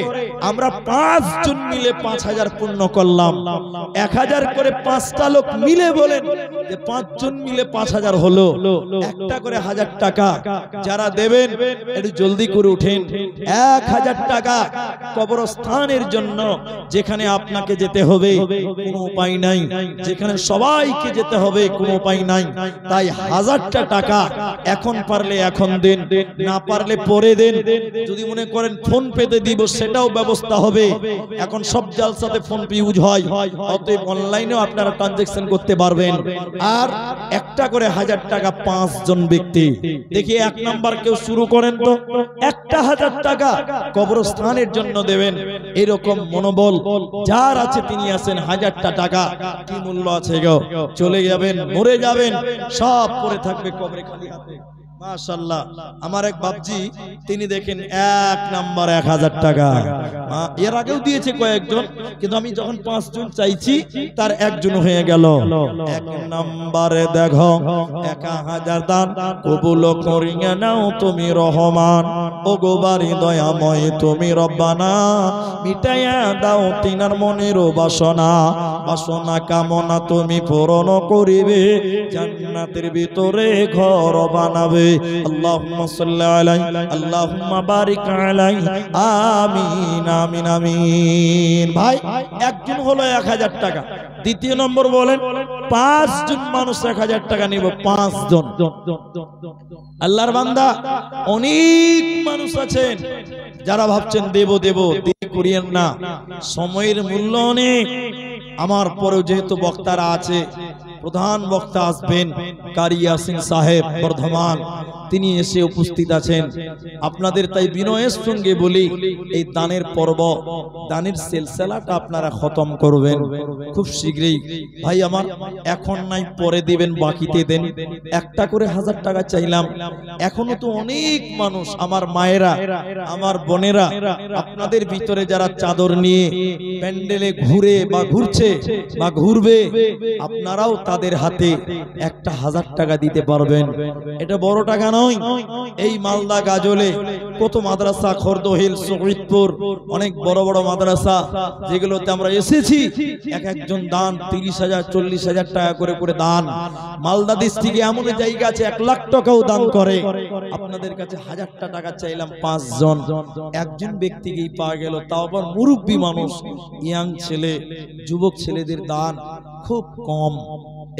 আমরা 5 জন মিলে 5000 পূর্ণ করলাম। 1000 করে 5টা লোক মিলে বলেন যে 5 জন মিলে 5000 হলো। একটা করে 1000 টাকা যারা দেবেন একটু জলদি করে উঠেন। 1000 টাকা কবরস্থানের জন্য, যেখানে আপনাকে যেতে হবে কোনো উপায় নাই, যেখানে সবাইকে যেতে হবে কোনো উপায় নাই। তাই 1000টা টাকা এখন পারলে এখন দেন, না পারলে পরে দেন। যদি মনে করেন ফোন পেতে দিব সেটাও ব্যবস্থা হবে। এখন সব জালসাতে ফোন পে ইউজ হয়, অতএব অনলাইনেও আপনারা ট্রানজাকশন করতে পারবেন। আর একটা করে 1000 টাকা 5 জন ব্যক্তি। দেখি 1 নাম্বার কেউ শুরু করেন তো, একটা 1000 টাকা কবরস্থানের জন্য দেবেন। এরকম মনোবল যার আছে তিনি আছেন। 1000টা টাকা কি মূল্য আছে গো? চলে যাবেন, মরে যাবেন, সব পড়ে থাকবে কবরে খালি হাতে। মাশাআল্লাহ। আমার এক বাপজি তিনি দেখেন 1 নাম্বার 1000 টাকা, এর আগেও দিয়েছে কয়েকজন, কিন্তু আমি যখন 5 জন চাইছি তার একজন হয়ে গেল। 1 নাম্বারে দেখো 1000 দান কবুল করিয়া নাও তুমি রহমান, ও গো বাড়ি দয়াময় তুমি রব্বানা, মিটাইয়া দাও তিনার মনের বাসনা, বাসনা কামনা তুমি পূরণ করিবে, জান্নাতের ভিতরে ঘর বানাবে। আল্লাহুম্মা সাল্লি আলাইহি আল্লাহুম্মা বারিক আলাইহি। আমিন আমিন আমিন। ভাই একজন হলো 1000 টাকা। দ্বিতীয় নম্বর বলেন 5 জন মানুষ 1000 টাকা নিব। 5 জন আল্লাহর বান্দা। অনেক মানুষ আছেন যারা ভাবছেন দেব দেব, দেরি করিয়েন না, সময়ের মূল্য অনেক। আমার পরেও যেহেতু বক্তারা আছে, প্রধান বক্তা আসবেন কারি ইয়াসিন সাহেব বর্ধমান, তিনি এসে উপস্থিত আছেন। আপনাদের তাই বিনয়ের সঙ্গে বলি, এই দানের পর্ব, দানের সিলসিলাটা আপনারা খতম করবেন খুব শীঘ্রই। ভাই আমার এখন নাই, পরে দিবেন, বাকিতে দেন। একটা করে 1000 টাকা চাইলাম। এখনো তো অনেক মানুষ, আমার মায়েরা, আমার বোনেরা, আপনাদের ভিতরে যারা চাদর নিয়ে প্যান্ডেলে ঘুরে বা ঘুরছে বা ঘুরবে, আপনারাও তাদের হাতে একটা 1000 টাকা দিতে পারবেন। এটা বড় টাকা নয়। এই মালদা গাজলে কত মাদ্রাসা, খরদহিল, শহীদপুর, অনেক বড় বড় মাদ্রাসা যেগুলোতে আমরা এসেছি, এক একজন দান 30,000 40,000 টাকা করে করে দান। মালদা ডিস্ট্রিক্টে এমন জায়গা আছে 1 লাখ টাকাও দান করে। আপনাদের কাছে 1000টা টাকা চাইলাম 5 জন, একজন ব্যক্তিকেই পাওয়া গেল, তাও আবার মুরব্বী মানুষ, ইয়াং ছেলে, যুবক ছেলেদের দান খুব কম।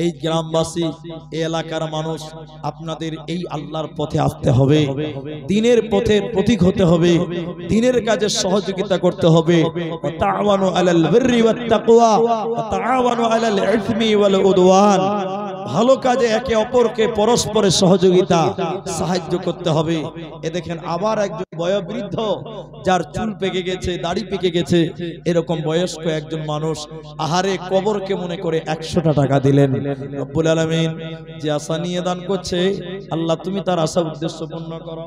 এই গ্রামবাসী এই এলাকার মানুষ আপনাদের এই আল্লাহর পথে আসতে হবে, দ্বীনের পথের প্রতীক হতে হবে, দ্বীনের কাজে সহযোগিতা করতে হবে। তাআওয়ানু আলাল বিররি ওয়াত তাকওয়া ওয়া তাআওয়ানু আলাল ইসমি ওয়াল উদওয়ান। ভালো কাজে একে অপরকে পরস্পরের সহযোগিতা সাহায্য করতে হবে। এ দেখেন আবার একজন বয়োবৃদ্ধ যার চুল পেকে গেছে, দাড়ি পেকে গেছে, এরকম বয়স্ক একজন মানুষ আহারে কবরকে মনে করে 100টা টাকা দিলেন। রব্বুল আলামিন যে আশা নিয়ে দান করছে, আল্লাহ তুমি তার আশা উদ্দেশ্য পূর্ণ করো।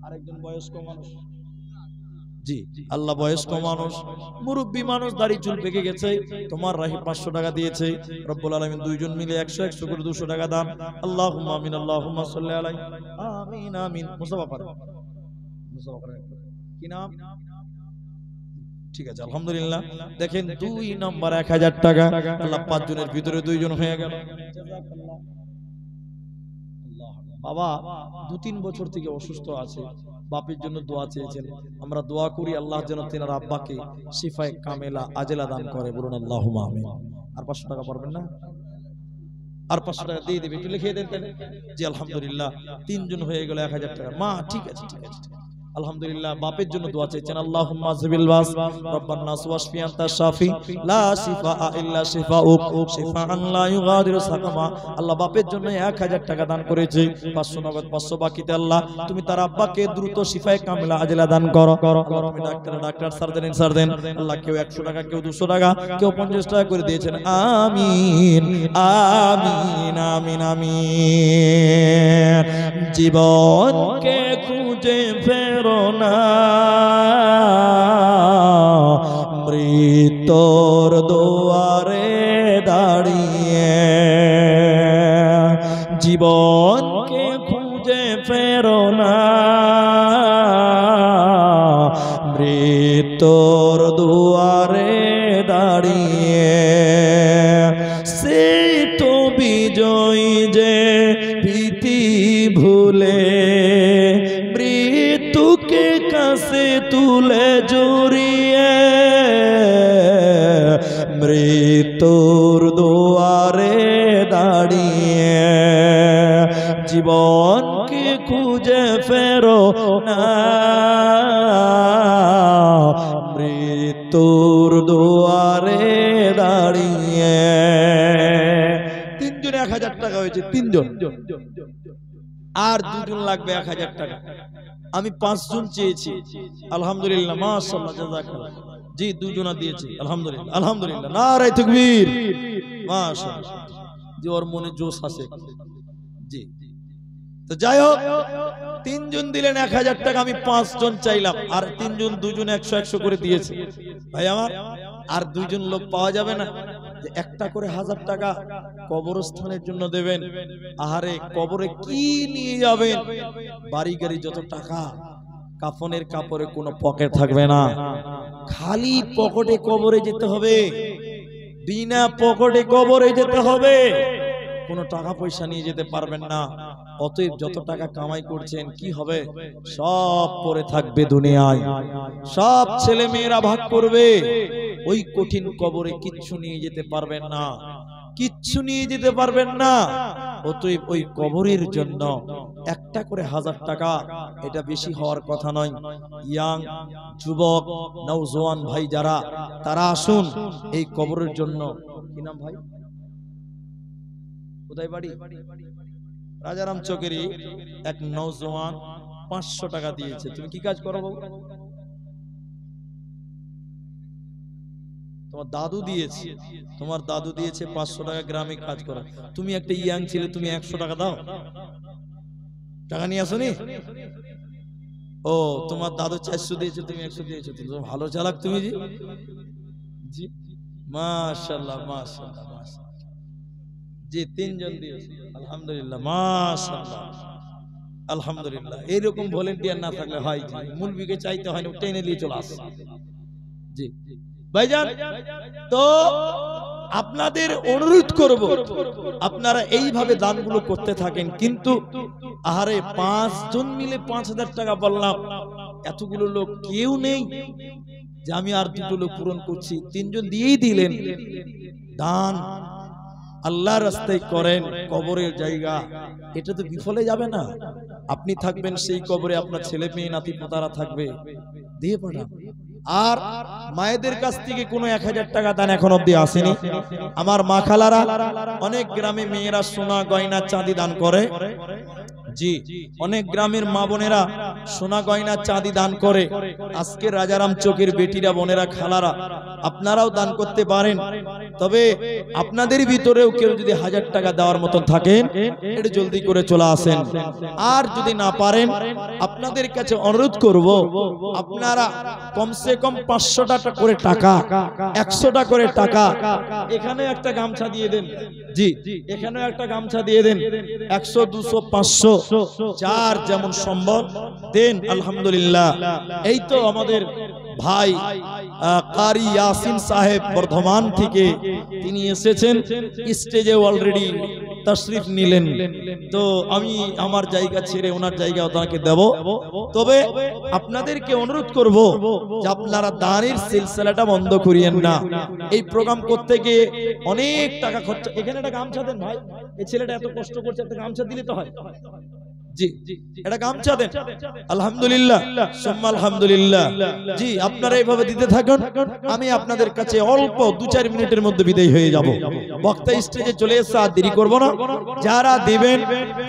আরেকজন বয়স্ক মানুষ, জি আল্লাহ বয়স্ক মানুষ, মুরব্বী মানুষ, দাড়ি চুল পেকে গেছে, তোমার রাহি 500 টাকা দিয়েছে। রব্বুল আলামিন দুইজন মিলে 100 করে 200 টাকা দান। আল্লাহুম্মা আমিন, আল্লাহুম্মা সাল্লি আলাইহি আমিন আমিন। মুসাফা পারে, মুসাফা পারে কি নাম? ঠিক আছে আলহামদুলিল্লাহ। দেখেন 2 নাম্বার 1000 টাকা, আল্লাহ 5 জনের ভিতরে 2 জন হয়ে গেল। বাবা 2-3 বছর থেকে অসুস্থ আছে, বাপের জন্য দোয়া চেয়েছেন, আমরা দোয়া করি আল্লাহ যেন তিনার আব্বাকে শিফায়ে কামেলা আজেলা দান করে, বলুন আল্লাহুম্মা আমিন। আর 500 টাকা পারবেন না? আর 500 টাকা দিয়ে দেবে, একটু লিখে দেন তাহলে। জি আলহামদুলিল্লাহ 3 জন হয়ে গেল 1000 টাকা। মা ঠিক আছে ঠিক আছে আলহামদুলিল্লাহ। বাপের জন্য দোয়া চাইছেন, আল্লাহুম্মা যিবিল বাস রব্বান নাস ওয়াশফি আনতা শাফি লা শিফা ইল্লা শিফাউক শিফাআন লা ইউগাদিরু সাকামা। আল্লাহ বাপের জন্য 1000 টাকা দান করেছে, 500 নগদ 500 বাকিতে। আল্লাহ তুমি তার আব্বাকে দ্রুত শিফায়ে কামিলা আজলা দান করো। আল্লাহ তুমি ডাক্তার সার্জন দেন। আল্লাহ কেউ 100 টাকা, কেউ 200 টাকা, কেউ 50 টাকা করে দিয়েছেন। আমিন আমিন আমিন আমিন। জীবনকে খুঁজে ফেরো না, মৃত্যুর দুয়ারে দাঁড়িয়ে। জীবনকে খুঁজে ফেরো না, মৃত্যুর দুয়ারে দাঁড়িয়ে। সেই তো বিজয়ী যে ভীতি ভুলে মৃত্যুকে কাছে তুলে জড়িয়ে। মৃত্যুর দুয়ারে দাঁড়িয়ে জীবনকে খুঁজে ফেরো না, মৃত্যুর দুয়ারে দাঁড়িয়ে। 3 জনে 1000 টাকা হয়েছে, 3 জন, আর 2 জন লাগবে 1000 টাকা। আমি 5 জন চেয়েছি, আলহামদুলিল্লাহ মাশাআল্লাহ জাযাকাল্লাহ। জি 2 জনা দিয়েছি, আলহামদুলিল্লাহ আলহামদুলিল্লাহ, নারে তাকবীর, মাশাআল্লাহ। জি ওর মনে জোশ আছে। জি তো যাই হোক, 3 জন দিলেন 1000 টাকা, আমি 5 জন চাইলাম, আর 3 জন 2 জন 100 করে দিয়েছে। ভাই আমার আর 2 জন লোক পাওয়া যাবে না যে একটা করে 1000 টাকা কবরস্থানের জন্য দেবেন? আহারে কবরে কি নিয়ে যাবেন? বাড়ি গাড়ি যত টাকা, কাফনের কাপড়ে কোনো পকেট থাকবে না, খালি পকেটে কবরে যেতে হবে, বিনা পকেটে কবরে যেতে হবে, কোনো টাকা পয়সা নিয়ে যেতে পারবেন না। অতএব যত টাকা কামাই করছেন কি হবে? সব পড়ে থাকবে দুনিয়ায়, সব ছেলে মেয়েরা ভাগ করবে। ওই কঠিন কবরে কিচ্ছু নিয়ে যেতে পারবেন না, কিচ্ছু নিয়ে যেতে পারবেন না। অতএব ওই কবরের জন্য একটা করে 1000 টাকা, এটা বেশি হওয়ার কথা নয়। ইয়াং যুবক নওজোয়ান ভাই যারা, তারা আসুন এই কবরের জন্য। কি নাম ভাই? কোথায় বাড়ি? রাজারাম চকেরি। এক নওজোয়ান 500 টাকা দিয়েছে। তুমি কি কাজ করো বাবু? তোমার দাদু দিয়েছে, তোমার দাদু দিয়েছে 500 টাকা, গ্রামে কাজ করো। তুমি একটা ইয়াং ছেলে, তুমি 100 টাকা দাও, টাকা নিয়ে আসোনি? ও তোমার দাদু 400 দিয়েছে, তুমি 100 দিয়েছো, তুমি ভালো চালাক তুমি। জি জি মাশাআল্লাহ মাশাআল্লাহ মাশাআল্লাহ। জি 3 জন দিয়েছে, আলহামদুলিল্লাহ মাশাআল্লাহ আলহামদুলিল্লাহ। এইরকম ভলেন্টিয়ার না থাকলে হয় জি, মুলবিকে চাইতে হয় না, টেনে নিয়ে চলে আসে। জি ভাইজান, তো আপনাদের অনুরোধ করব আপনারা এইভাবে দানগুলো করতে থাকেন। কিন্তু আহারে 5 জন মিলে 5000 টাকা বললাম, এতগুলো লোক কেউ নেই, যে আমি আর দুটো লোক পূরণ করছি, তিনজন দিয়েই দিলেন। দান আল্লাহর রাস্তায় করেন, কবরের জায়গা, এটা তো বিফলে যাবে না। আপনি থাকবেন সেই কবরে, আপনার ছেলে মেয়ে নাতি পোতারা থাকবে, দিয়ে পাঠান। আর মায়েদের কাছ থেকে কোনো 1000 টাকা দান এখন অব্দি আসেনি। আমার মা খালারা অনেক গ্রামে মেয়েরা সোনা গয়না চাঁদি দান করে। জি, অনেক গ্রামের মা বোনেরা সোনা গয়না চাঁদি দান করে। আজকে রাজারাম চোখের বেটিরা, বোনেরা, খালারা, আপনারাও দান করতে পারেন। তবে আপনাদের ভিতরেও কেউ যদি 1000 টাকা দেওয়ার মতন থাকেন, একটু জলদি করে চলে আসেন। আর যদি না পারেন, আপনাদের কাছে অনুরোধ করব, আপনারা কমসে কম 500 টাকা করে টাকা, 100 টাকা করে টাকা, এখানে একটা গামছা দিয়ে দেন। জি, এখানে একটা গামছা দিয়ে দেন। 100, 200, 500 যার যেমন সম্ভব দেন। আলহামদুলিল্লাহ। এই তো আমাদের ভাই কারি ইয়াসিন সাহেব বর্ধমান থেকে তিনি এসেছেন, স্টেজে অলরেডি তশরিফ নিলেন। তো আমি আমার জায়গা ছেড়ে ওনার জায়গা ওনাকে দেব। তবে আপনাদেরকে অনুরোধ করব যে আপনারা দানের সিলসিলাটা বন্ধ করিয়েন না। এই প্রোগ্রাম করতে গিয়ে অনেক টাকা খরচা। এখানে একটা গামছা দেন ভাই, এই ছেলেটা এত কষ্ট করছে, একটা গামছা দিলে তো হয়। জি, এটা গামছা দেন। আলহামদুলিল্লাহ, সুম্মা আলহামদুলিল্লাহ। জি, আপনারা এইভাবে দিতে থাকুন। আমি আপনাদের কাছে অল্প 2-4 মিনিটের মধ্যে বিদায় হয়ে যাব। বক্তা স্টেজে চলে এসে আর দেরি করব না। যারা দিবেন,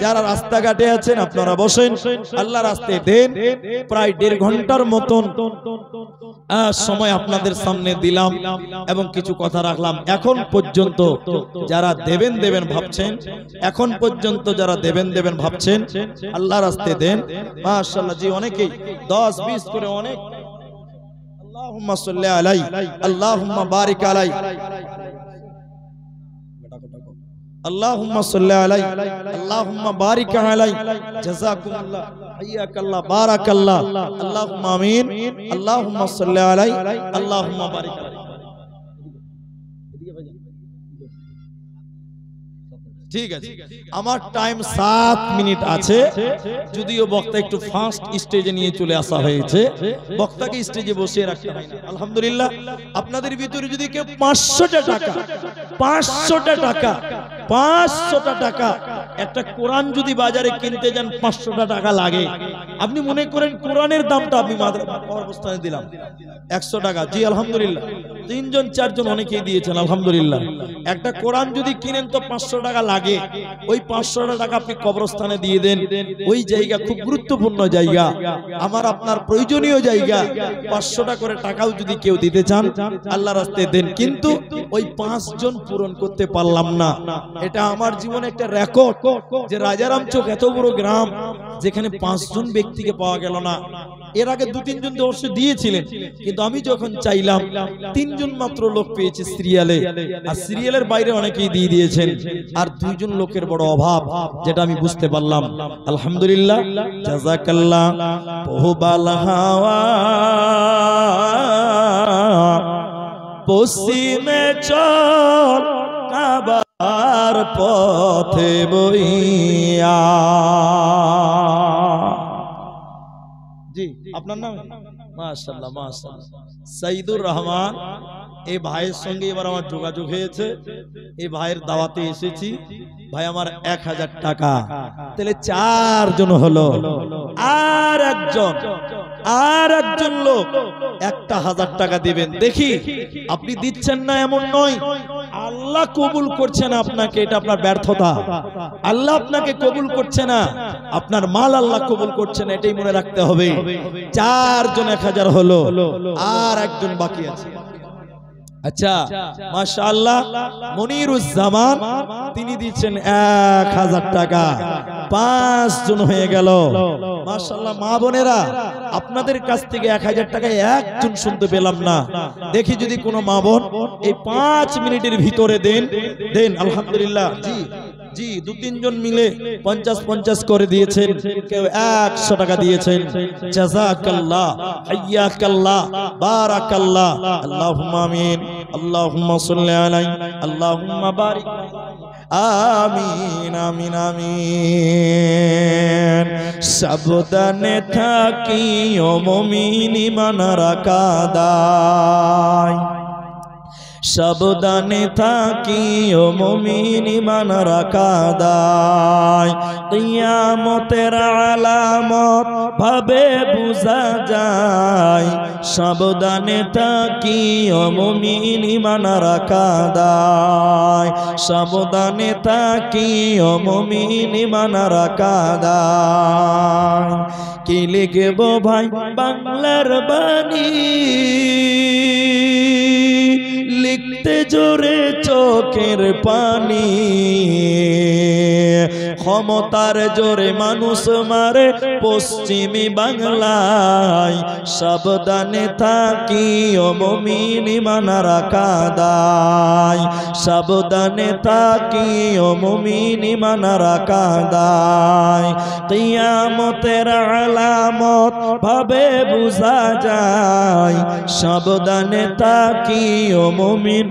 যারা রাস্তাঘাটে আছেন, আপনারা বসেন, আল্লাহ রাস্তায় দেন। প্রায় 1.5 ঘন্টার মতন সময় আপনাদের সামনে দিলাম এবং কিছু কথা রাখলাম। এখন পর্যন্ত যারা দেবেন ভাবছেন, এখন পর্যন্ত যারা দেবেন ভাবছেন, আল্লাহ রাস্তায় দেন। মাশাআল্লাহ। জি, অনেকেই 10-20 করে অনেক। আল্লাহুম্মা সাল্লি আলাই, আল্লাহুম্মা বারিক আলাই, আল্লাহুম্মা সাল্লি আলাই, আল্লাহুম্মা বারিক আলাই, জাযাকুমুল্লাহ, হাইয়াকাল্লাহ, বারাকাল্লাহ, আল্লাহুম্মা আমিন, আল্লাহুম্মা সাল্লি আলাই, আল্লাহুম্মা বারিক আলাই। ঠিক আছে, আমার টাইম 7 মিনিট আছে। যদিও বক্তা একটু ফাস্ট স্টেজে নিয়ে চলে আসা হয়েছে, বক্তাকে স্টেজে বসিয়ে রাখতে হয় না। আলহামদুলিল্লাহ। আপনাদের ভিতরে যদি কেউ 500 টাকা, 500 টাকা একটা কোরআন যদি বাজারে কিনতে যান, 500 টাকা লাগে। আপনি মনে করেন কোরআনের দামটা আমি অবস্থানে দিলাম 100 টাকা। জি, আলহামদুলিল্লাহ। 3জন 4জন অনেকেই দিয়েছেন, আলহামদুলিল্লাহ। একটা কোরআন যদি কিনেন তো 500 টাকা লাগে। ওই 500 টাকা আপনি কবরস্থানে দিয়ে দেন। ওই জায়গা খুব গুরুত্বপূর্ণ জায়গা, আমার আপনার প্রয়োজনীয় জায়গা। 500 টাকা করে টাকাও যদি কেউ দিতে চান, আল্লাহ রাস্তায় দেন। কিন্তু ওই 5 জন পূরণ করতে পারলাম না। এটা আমার জীবনে একটা রেকর্ড যে রাজারাম চোখ এত বড় গ্রাম, যেখানে 5 জন ব্যক্তিকে পাওয়া গেল না। এর আগে 2-3 জন অবশ্য দিয়েছিলেন, কিন্তু আমি যখন চাইলাম 3 জন মাত্র লোক পেয়েছি সিরিয়ালে। আর সিরিয়ালের বাইরে অনেকেই দিয়ে দিয়েছেন। আর 2 জন লোকের বড় অভাব, যেটা আমি বুঝতে পারলাম। আলহামদুলিল্লাহ, জাযাকাল্লাহ। বহুবাল হাওয়া পশ্চিমে চল, কাবার পথে বইয়া। জি, আপনার নাম? মাশাআল্লাহ, মাশাআল্লাহ। সাইদুর রহমান, এই ভাইয়ের সঙ্গে এবার আমার যোগাযোগ হয়েছে। এই ভাইয়ের দাওয়াতে এসেছি। ভাই আমার 1000 টাকা, তাহলে 4 জন হলো। আর একজন লোক 1000 টাকা দিবেন। দেখি, আপনি দিচ্ছেন না এমন নয়, আল্লাহ কবুল করছে না আপনাকে, এটা আপনার ব্যর্থতা। আল্লাহ আপনাকে কবুল করছে না, আপনার মাল আল্লাহ কবুল করছে না, এটাই মনে রাখতে হবে। 4 জন 1000 হলো, আর একজন বাকি আছে। আচ্ছা, মাশাআল্লাহ। মনিরুজ্জামান, তিনি দিচ্ছেন 1000 টাকা। 5 জন হয়ে গেল। মাশাআল্লাহ। মা বোনেরা, আপনাদের কাছ থেকে 1000 টাকায় একজন শুনতে পেলাম না। দেখি যদি কোনো মা বোন এই 5 মিনিটের ভিতরে দেন। আলহামদুলিল্লাহ। জি জি, 2-3 জন মিলে 50-50 করে দিয়েছেন, কেউ 100 টাকা দিয়েছেন। জাযাকাল্লাহ, হাইয়াকাল্লাহ, বারাকাল্লাহ, আল্লাহুম্মা আমিন, আল্লাহুম্মা সাল্লি আলাইহি, আল্লাহুম্মা বারিক। আমিন আমিন আমিন। সাবধানে থাকিও মুমিন ঈমান রাখা দায়, সাবধানে থাকিও মুমিন ঈমান রাখা দায়। কিয়ামতের আলামত ভাবে বুঝা যায়, সাবধানে থাকিও মুমিন ঈমান রাখা দায়, সাবধানে থাকিও মুমিন ঈমান রাখা দায়। কি লিখব ভাই বাংলার বাণী, লিখতে জোরে চোখের পানি, ক্ষমতার জোরে মানুষ মারে পশ্চিমী বাংলায়, সাবধানে থাকিও মুমিন ঈমান রাখা দায়, সাবধানে থাকিও মুমিন ঈমান রাখা দায়। কিয়ামতের আলামত ভাবে বুঝা যায়, সাবধানে থাকিও মুমিন